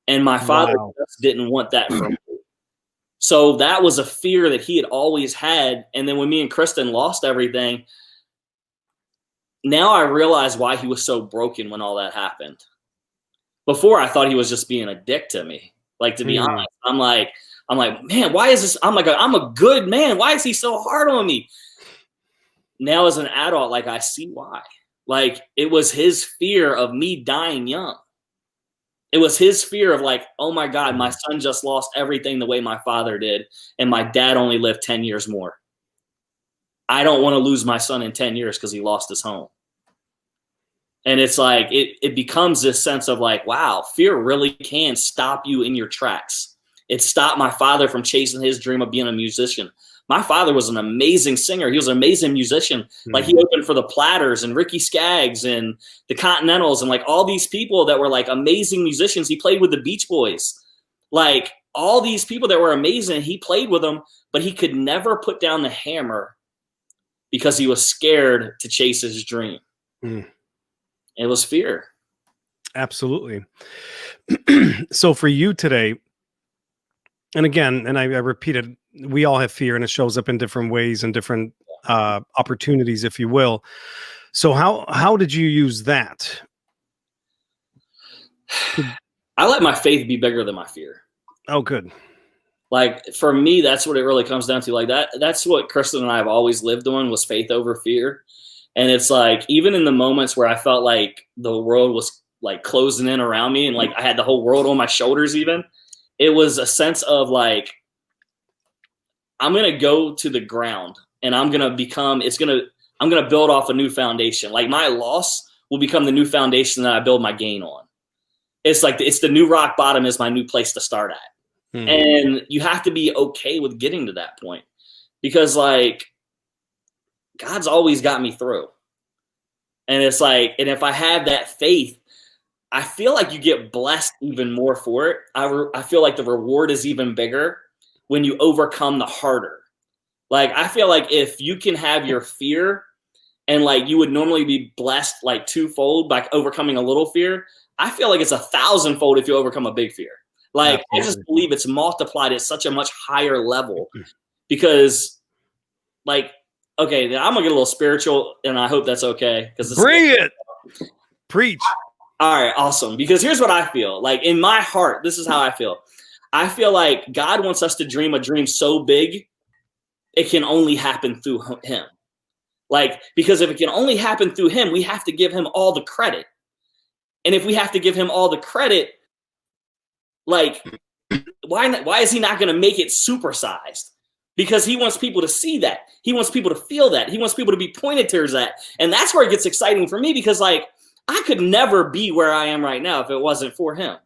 And my father just didn't want that for me. So that was a fear that he had always had. And then when me and Kristen lost everything, now I realize why he was so broken when all that happened. Before, I thought he was just being a dick to me. Like, to be honest, I'm like, man, why is this? I'm like, I'm a good man. Why is he so hard on me? Now as an adult, like, I see why. Like, it was his fear of me dying young. It was his fear of like, oh my God, my son just lost everything the way my father did. And my dad only lived 10 years more. I don't want to lose my son in 10 years because he lost his home. And it's like, it becomes this sense of like, wow, fear really can stop you in your tracks. It stopped my father from chasing his dream of being a musician. My father was an amazing singer. He was an amazing musician. Like, he opened for the Platters and Ricky Skaggs and the Continentals and like all these people that were like amazing musicians. He played with the Beach Boys. Like, all these people that were amazing, he played with them, but he could never put down the hammer because he was scared to chase his dream. It was fear. Absolutely. So for you today, and again, and I repeated, we all have fear, and it shows up in different ways and different opportunities, if you will. So how did you use that? I let my faith be bigger than my fear. Oh, good. Like, for me, that's what it really comes down to. Like, that's what Kristen and I have always lived on, was faith over fear. And it's like, even in the moments where I felt like the world was like closing in around me and like I had the whole world on my shoulders, even, it was a sense of like, I'm going to go to the ground and I'm going to build off a new foundation. Like, my loss will become the new foundation that I build my gain on. It's like, it's the new rock bottom is my new place to start at. And you have to be okay with getting to that point, because like, God's always got me through. And it's like, and if I have that faith, I feel like you get blessed even more for it. I feel like the reward is even bigger when you overcome the harder. Like, I feel like if you can have your fear and like you would normally be blessed like twofold by overcoming a little fear, I feel like it's 1,000-fold if you overcome a big fear. Like, I just believe it's multiplied at such a much higher level, because like, okay, I'm gonna get a little spiritual, and I hope that's okay. Bring it. Preach. All right, awesome. Because here's what I feel. Like, in my heart, this is how I feel. I feel like God wants us to dream a dream so big, it can only happen through him. Like, because if it can only happen through him, we have to give him all the credit. And if we have to give him all the credit, like, why is he not going to make it supersized? because he wants people to see that. He wants people to feel that. He wants people to be pointed towards that. And that's where it gets exciting for me, because like I could never be where I am right now if it wasn't for him.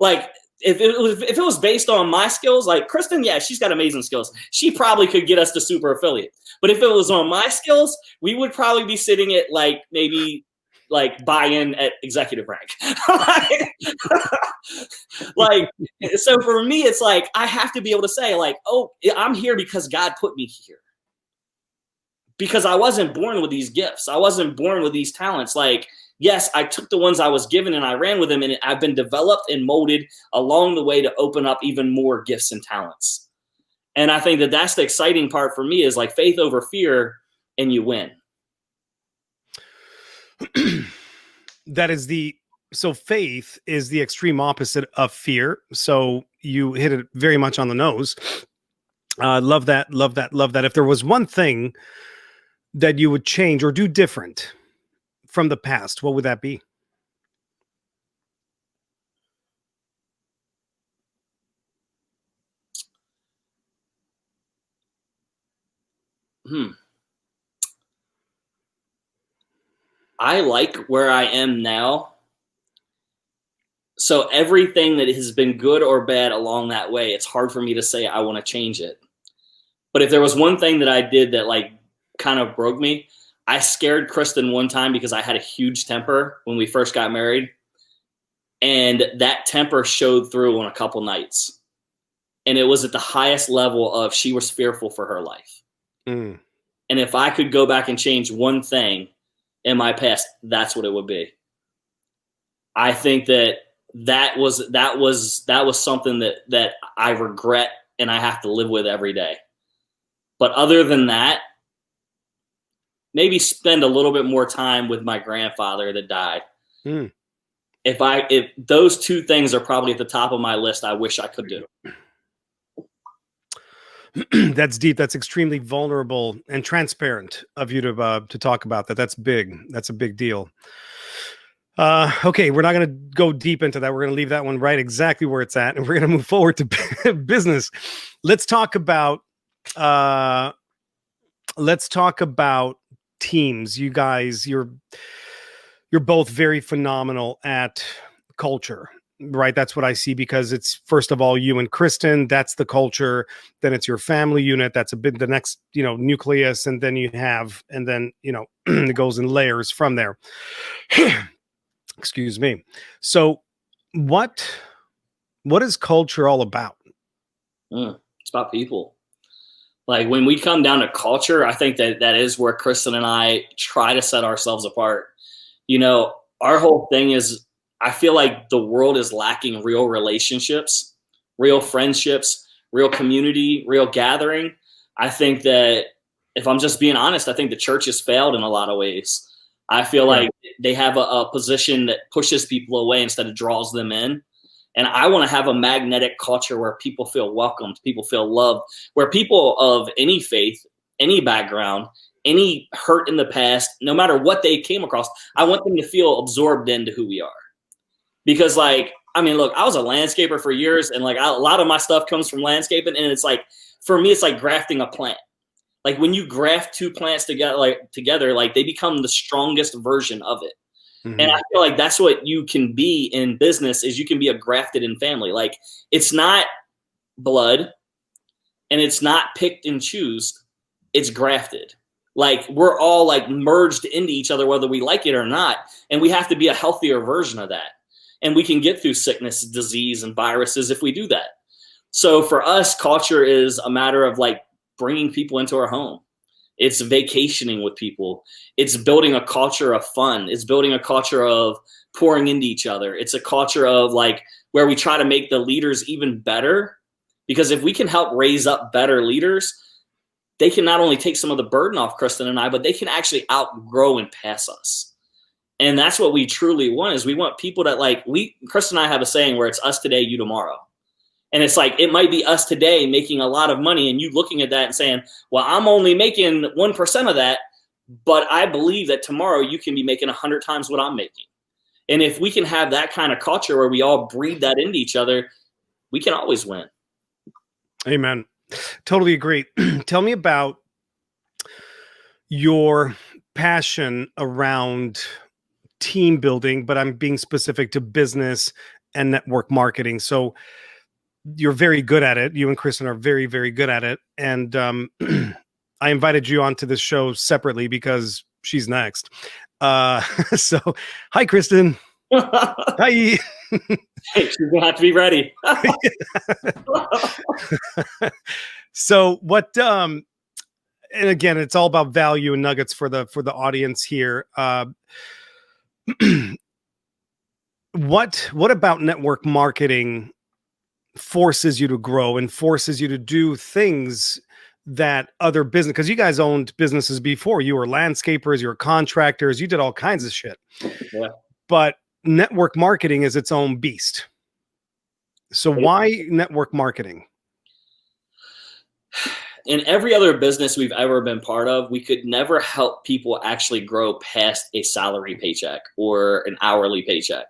Like if it was based on my skills, like Kristen, yeah, she's got amazing skills. She probably could get us to super affiliate. But if it was on my skills, we would probably be sitting at like maybe like buy-in at executive rank. Like, so for me, it's like, I have to be able to say like, oh, I'm here because God put me here. Because I wasn't born with these gifts. I wasn't born with these talents. Like, yes, I took the ones I was given and I ran with them, and I've been developed and molded along the way to open up even more gifts and talents. And I think that that's the exciting part for me, is like faith over fear, and you win. So faith is the extreme opposite of fear. So you hit it very much on the nose. Love that. If there was one thing that you would change or do different from the past, what would that be? I like where I am now. So everything that has been good or bad along that way, it's hard for me to say I want to change it. But if there was one thing that I did that like kind of broke me, I scared Kristen one time because I had a huge temper when we first got married. And that temper showed through on a couple nights. And it was at the highest level of she was fearful for her life. And if I could go back and change one thing in my past, that's what it would be. I think that was something that I regret and I have to live with every day. But other than that, maybe spend a little bit more time with my grandfather that died. If those two things are probably at the top of my list, I wish I could do. That's deep. That's extremely vulnerable and transparent of you to talk about that. That's big. That's a big deal. Okay, we're not going to go deep into that. We're going to leave that one right exactly where it's at, and we're going to move forward to business. Let's talk about teams. You guys, you're both very phenomenal at culture, right? That's what I see, because it's first of all you and Kristen. That's the culture. Then it's your family unit. That's a bit the next, nucleus, and then it goes in layers from there. Excuse me. So, what is culture all about? It's about people. Like when we come down to culture, I think that is where Kristen and I try to set ourselves apart. Our whole thing is, I feel like the world is lacking real relationships, real friendships, real community, real gathering. I think that, if I'm just being honest, I think the church has failed in a lot of ways. I feel like they have a position that pushes people away instead of draws them in. And I want to have a magnetic culture where people feel welcomed, people feel loved, where people of any faith, any background, any hurt in the past, no matter what they came across, I want them to feel absorbed into who we are. Because look, I was a landscaper for years, and a lot of my stuff comes from landscaping. And it's like, for me, it's like grafting a plant. Like when you graft two plants together, they become the strongest version of it. Mm-hmm. And I feel like that's what you can be in business, is you can be a grafted in family. Like, it's not blood and it's not picked and choose. It's grafted. Like, we're all merged into each other, whether we like it or not. And we have to be a healthier version of that. And we can get through sickness, disease, and viruses if we do that. So for us, culture is a matter of bringing people into our home. It's vacationing with people. It's building a culture of fun. It's building a culture of pouring into each other. It's a culture of where we try to make the leaders even better. Because if we can help raise up better leaders, they can not only take some of the burden off Kristen and I, but they can actually outgrow and pass us. And that's what we truly want, is we want people that Kristen and I have a saying where it's us today, you tomorrow. And it's it might be us today making a lot of money, and you looking at that and saying, well, I'm only making 1% of that, but I believe that tomorrow you can be making 100 times what I'm making. And if we can have that kind of culture where we all breathe that into each other, we can always win. Amen. Totally agree. Tell me about your passion around team building, but I'm being specific to business and network marketing. So you're very good at it. You and Kristen are very, very good at it. And I invited you onto this show separately because she's next. So, hi, Kristen. Hi. She's gonna have to be ready. So what? And again, it's all about value and nuggets for the audience here. What about network marketing forces you to grow and forces you to do things that other business, because you guys owned businesses before. You were landscapers, you were contractors, you did all kinds of shit. Yeah. But network marketing is its own beast. So why network marketing? In every other business we've ever been part of, we could never help people actually grow past a salary paycheck or an hourly paycheck.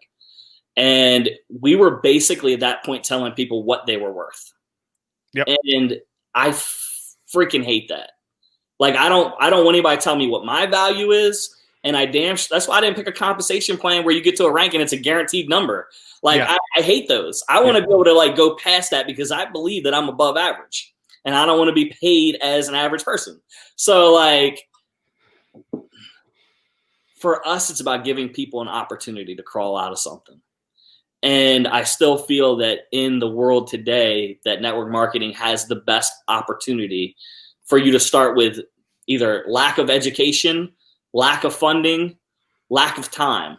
And we were basically at that point telling people what they were worth. Yep. And I freaking hate that. Like, I don't want anybody to tell me what my value is. And that's why I didn't pick a compensation plan where you get to a rank and it's a guaranteed number. Like, yeah. I hate those. I want to be able to like go past that because I believe that I'm above average and I don't want to be paid as an average person. So like, for us, it's about giving people an opportunity to crawl out of something. And I still feel that in the world today, that network marketing has the best opportunity for you to start with either lack of education, lack of funding, lack of time.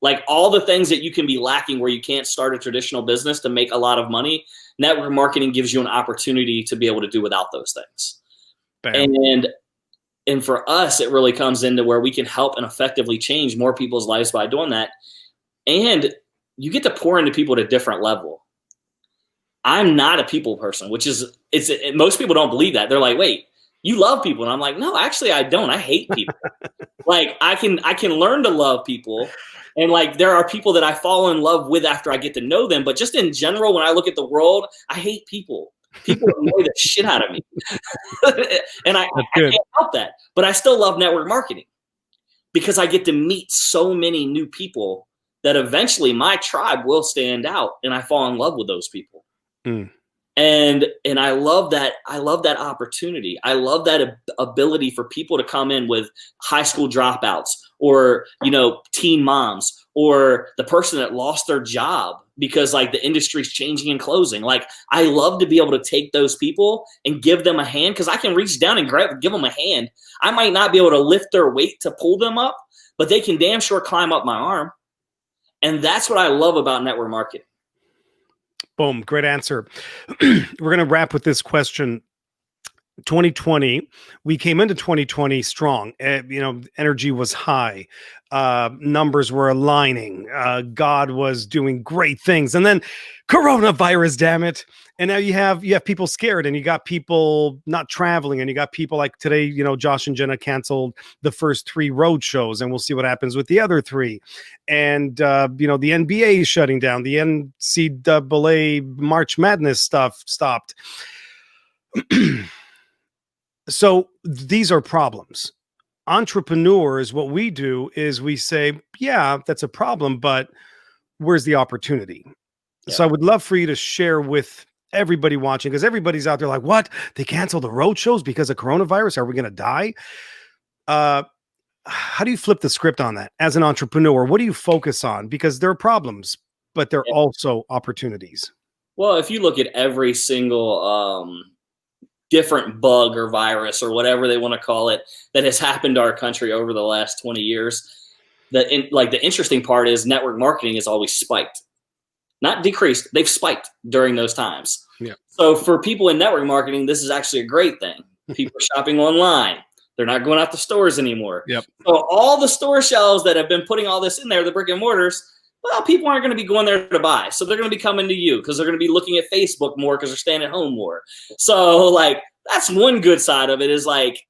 Like all the things that you can be lacking where you can't start a traditional business to make a lot of money, network marketing gives you an opportunity to be able to do without those things. Bam. And for us, it really comes into where we can help and effectively change more people's lives by doing that. And you get to pour into people at a different level. I'm not a people person, most people don't believe that. They're like, wait, you love people. And I'm like, no, actually I don't. I hate people. Like I can learn to love people. And like, there are people that I fall in love with after I get to know them. But just in general, when I look at the world, I hate people. People annoy the shit out of me. And I can't help that. But I still love network marketing because I get to meet so many new people that eventually my tribe will stand out and I fall in love with those people. Mm. And I love that. I love that opportunity. I love that ability for people to come in with high school dropouts or, teen moms or the person that lost their job because like the industry's changing and closing. Like I love to be able to take those people and give them a hand because I can reach down and give them a hand. I might not be able to lift their weight to pull them up, but they can damn sure climb up my arm. And that's what I love about network marketing. Boom. Great answer. We're going to wrap with this question. 2020, we came into 2020 strong. Energy was high. Numbers were aligning. God was doing great things. And then coronavirus, damn it. And now you have people scared and you got people not traveling and you got people like today, Josh and Jenna canceled the first 3 road shows and we'll see what happens with the other 3. And, the NBA is shutting down. The NCAA March Madness stuff stopped. So these are problems. Entrepreneurs, what we do is we say, yeah, that's a problem, but where's the opportunity? Yeah. So I would love for you to share with everybody watching, because everybody's out there like, what? They canceled the road shows because of coronavirus? Are we going to die? How do you flip the script on that as an entrepreneur? What do you focus on? Because there are problems, but there are also opportunities. Well, if you look at every single different bug or virus or whatever they want to call it that has happened to our country over the last 20 years, the interesting part is network marketing has always spiked. Not decreased, they've spiked during those times. Yeah. So for people in network marketing, this is actually a great thing. People are shopping online. They're not going out to stores anymore. Yep. So all the store shelves that have been putting all this in there, the brick and mortars, well, people aren't going to be going there to buy. So they're going to be coming to you because they're going to be looking at Facebook more because they're staying at home more. So like, that's one good side of it is like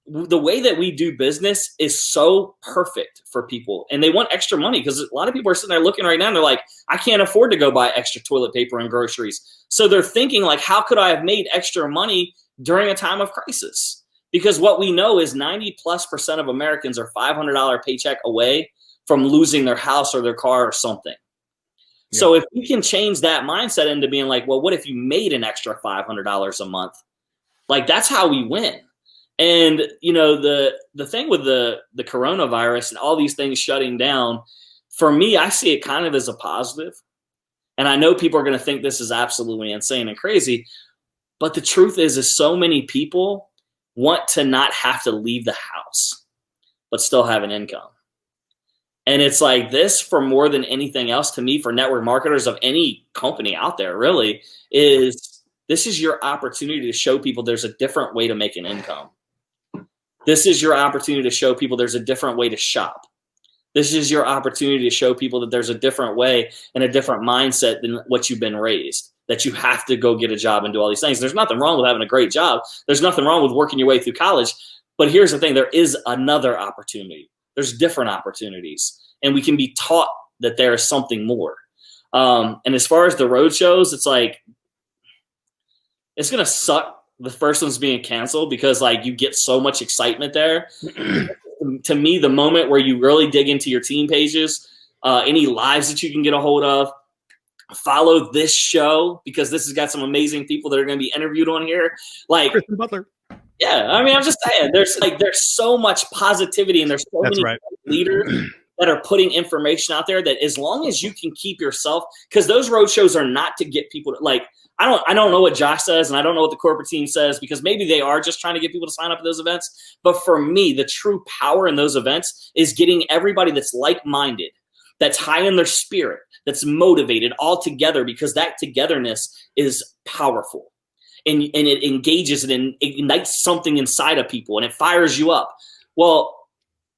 the way that we do business is so perfect for people, and they want extra money because a lot of people are sitting there looking right now and they're like, I can't afford to go buy extra toilet paper and groceries. So they're thinking like, how could I have made extra money during a time of crisis? Because what we know is 90+% of Americans are $500 paycheck away from losing their house or their car or something. Yeah. So if we can change that mindset into being like, well, what if you made an extra $500 a month? Like, that's how we win. And, you know, the thing with the coronavirus and all these things shutting down, for me, I see it kind of as a positive. And I know people are going to think this is absolutely insane and crazy. But the truth is so many people want to not have to leave the house, but still have an income. And it's like this, for more than anything else, to me, for network marketers of any company out there, really, is this is your opportunity to show people there's a different way to make an income. This is your opportunity to show people there's a different way to shop. This is your opportunity to show people that there's a different way and a different mindset than what you've been raised, that you have to go get a job and do all these things. There's nothing wrong with having a great job. There's nothing wrong with working your way through college. But here's the thing, there is another opportunity. There's different opportunities. And we can be taught that there is something more. And as far as the road shows, it's like, it's going to suck the first one's being canceled because like you get so much excitement there. To me, the moment where you really dig into your team pages, any lives that you can get a hold of, follow this show because this has got some amazing people that are going to be interviewed on here. Like Travis Butler. Yeah, I mean, I'm just saying, there's so much positivity and there's so many leaders that are putting information out there that as long as you can keep yourself, because those road shows are not to get people to, like, I don't know what Josh says and I don't know what the corporate team says because maybe they are just trying to get people to sign up at those events. But for me, the true power in those events is getting everybody that's like-minded, that's high in their spirit, that's motivated all together, because that togetherness is powerful. And it engages and ignites something inside of people and it fires you up. Well,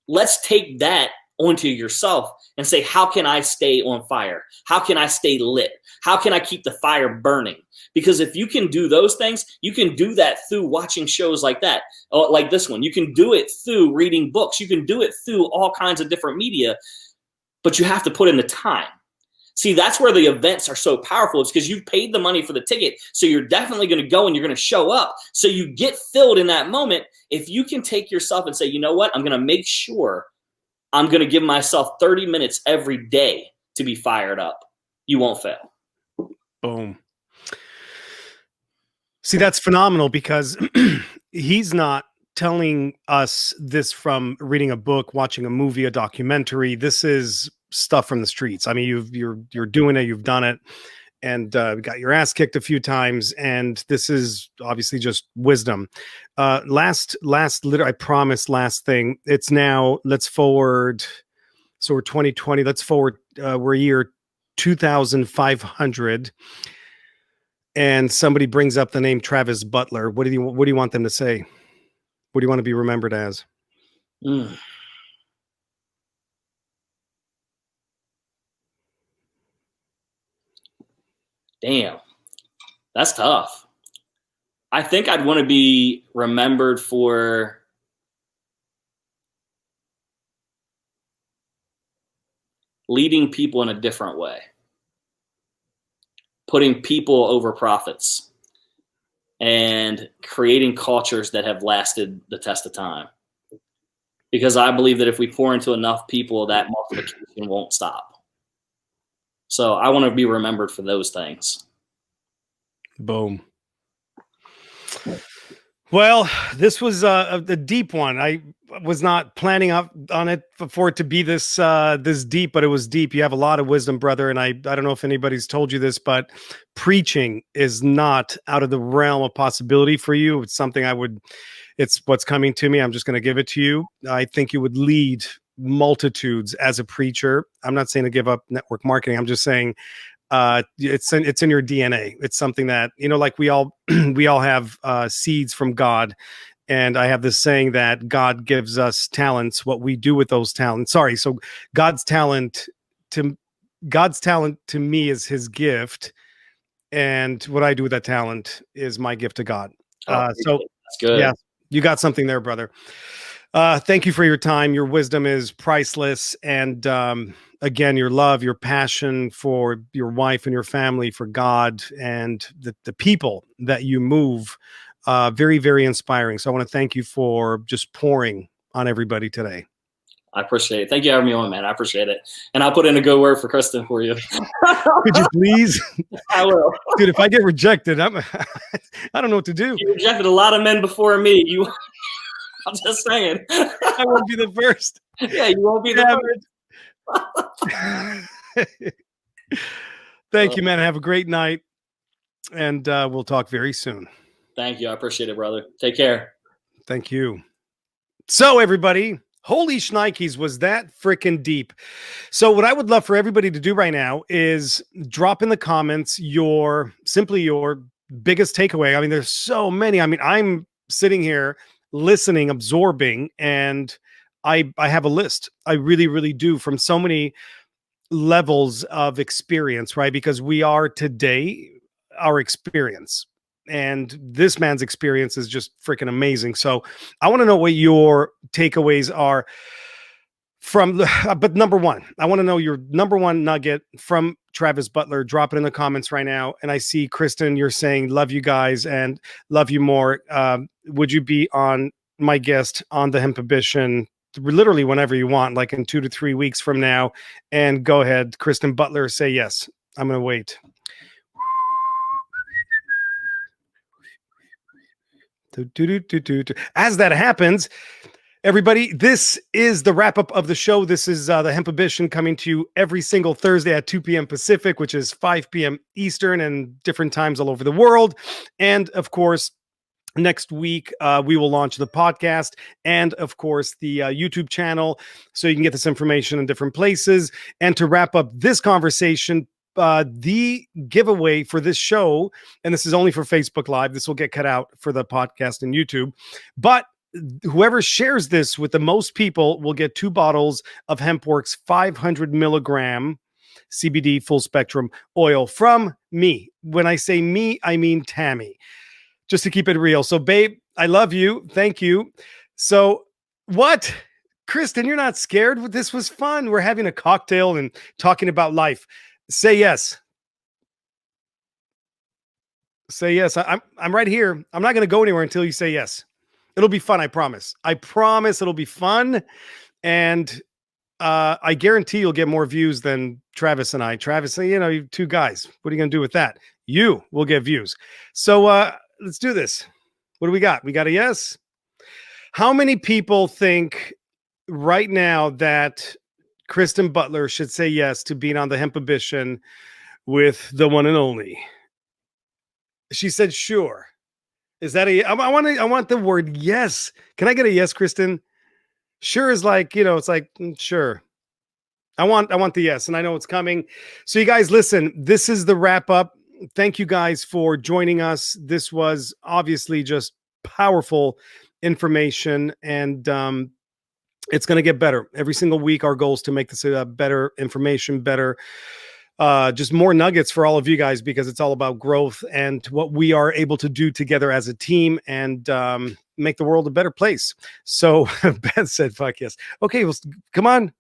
let's take that onto yourself and say, how can I stay on fire? How can I stay lit? How can I keep the fire burning? Because if you can do those things, you can do that through watching shows like that, like this one. You can do it through reading books. You can do it through all kinds of different media, but you have to put in the time. See, that's where the events are so powerful. It's because you've paid the money for the ticket. So you're definitely going to go and you're going to show up. So you get filled in that moment. If you can take yourself and say, you know what, I'm going to make sure I'm going to give myself 30 minutes every day to be fired up, you won't fail. Boom. See, that's phenomenal because he's not telling us this from reading a book, watching a movie, a documentary. This is stuff from the streets. I mean, you're doing it, you've done it, and got your ass kicked a few times. And this is obviously just wisdom. Last, I promise, last thing. It's now, let's forward. So we're 2020. Let's forward. We're year 2500. And somebody brings up the name Travis Butler. What do you want them to say? What do you want to be remembered as? Damn, that's tough. I think I'd want to be remembered for leading people in a different way, putting people over profits, and creating cultures that have lasted the test of time. Because I believe that if we pour into enough people, that multiplication won't stop. So I want to be remembered for those things. Boom. Well, this was a deep one. I was not planning on it for it to be this deep, but it was deep. You have a lot of wisdom, brother. And I don't know if anybody's told you this, but preaching is not out of the realm of possibility for you. It's something it's what's coming to me. I'm just going to give it to you. I think you would lead multitudes as a preacher. I'm not saying to give up network marketing. I'm just saying it's in your DNA. It's something that, like we all have seeds from God. And I have this saying that God gives us talents. What we do with those talents. So God's talent to me is his gift. And what I do with that talent is my gift to God. So that's good. Yeah. You got something there, brother. Thank you for your time. Your wisdom is priceless. And again, your love, your passion for your wife and your family, for God and the people that you move, very, very inspiring. So I want to thank you for just pouring on everybody today. I appreciate it. Thank you for having me on, man. I appreciate it. And I'll put in a good word for Kristen for you. Could you please? I will. Dude, if I get rejected, I don't know what to do. You rejected a lot of men before me. I'm just saying. I won't be the first. Yeah, you won't be the first. Thank you, man. Have a great night. And we'll talk very soon. Thank you. I appreciate it, brother. Take care. Thank you. So, everybody, holy shnikes, was that freaking deep. So what I would love for everybody to do right now is drop in the comments your biggest takeaway. I mean, there's so many. I mean, I'm sitting here listening, absorbing, and I have a list. I really, really do, from so many levels of experience, right? Because we are today our experience. And this man's experience is just freaking amazing. So I want to know what your takeaways are from, but number one, I want to know your number one nugget from Travis Butler. Drop it in the comments right now. And I see, Kristen, you're saying, love you guys and love you more. Would you be on my guest on the Hempibition literally whenever you want, like in 2 to 3 weeks from now? And go ahead, Kristen Butler, say yes. I'm going to wait. As that happens, everybody, this is the wrap up of the show. This is the Hempibition, coming to you every single Thursday at 2 p.m. Pacific, which is 5 p.m. Eastern, and different times all over the world. And of course, next week, we will launch the podcast and, of course, the YouTube channel, so you can get this information in different places. And to wrap up this conversation, the giveaway for this show, and this is only for Facebook Live, this will get cut out for the podcast and YouTube, but whoever shares this with the most people will get 2 bottles of HempWorks 500 milligram CBD full spectrum oil from me. When I say me, I mean Tammy, just to keep it real. So babe, I love you. Thank you. So what? Kristen, you're not scared? This was fun. We're having a cocktail and talking about life. Say yes. Say yes. I'm right here. I'm not going to go anywhere until you say yes. It'll be fun. I promise. I promise it'll be fun. And I guarantee you'll get more views than Travis and I. Travis, you know, you 2 guys. What are you going to do with that? You will get views. So let's do this. What do we got? We got a yes. How many people think right now that Kristen Butler should say yes to being on the Hempibition with the one and only? She said, sure. Is that I want the word yes. Can I get a yes, Kristen? Sure is like, you know, it's like, sure. I want the yes, and I know it's coming. So you guys, listen, this is the wrap up. Thank you guys for joining us. This was obviously just powerful information, and it's going to get better every single week. Our goal is to make this better information, better, just more nuggets for all of you guys, because it's all about growth and what we are able to do together as a team, and make the world a better place. So Beth said, fuck yes. Okay, well, come on,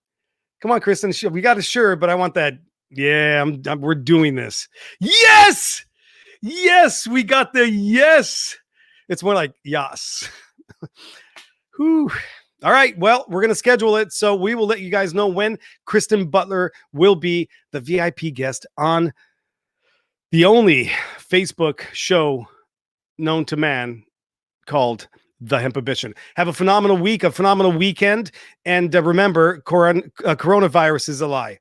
Kristen. We got a sure, but I want that. Yeah, we're doing this. Yes, we got the yes. It's more like yes. Whew. All right, well, we're going to schedule it, so we will let you guys know when Kristen Butler will be the VIP guest on the only Facebook show known to man called The Hempibition. Have a phenomenal week, a phenomenal weekend, and remember, coronavirus is a lie.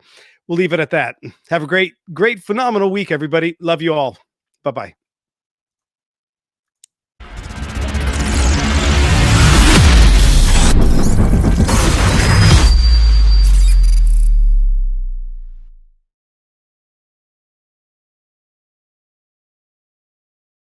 We'll leave it at that. Have a great, phenomenal week, everybody. Love you all. Bye-bye.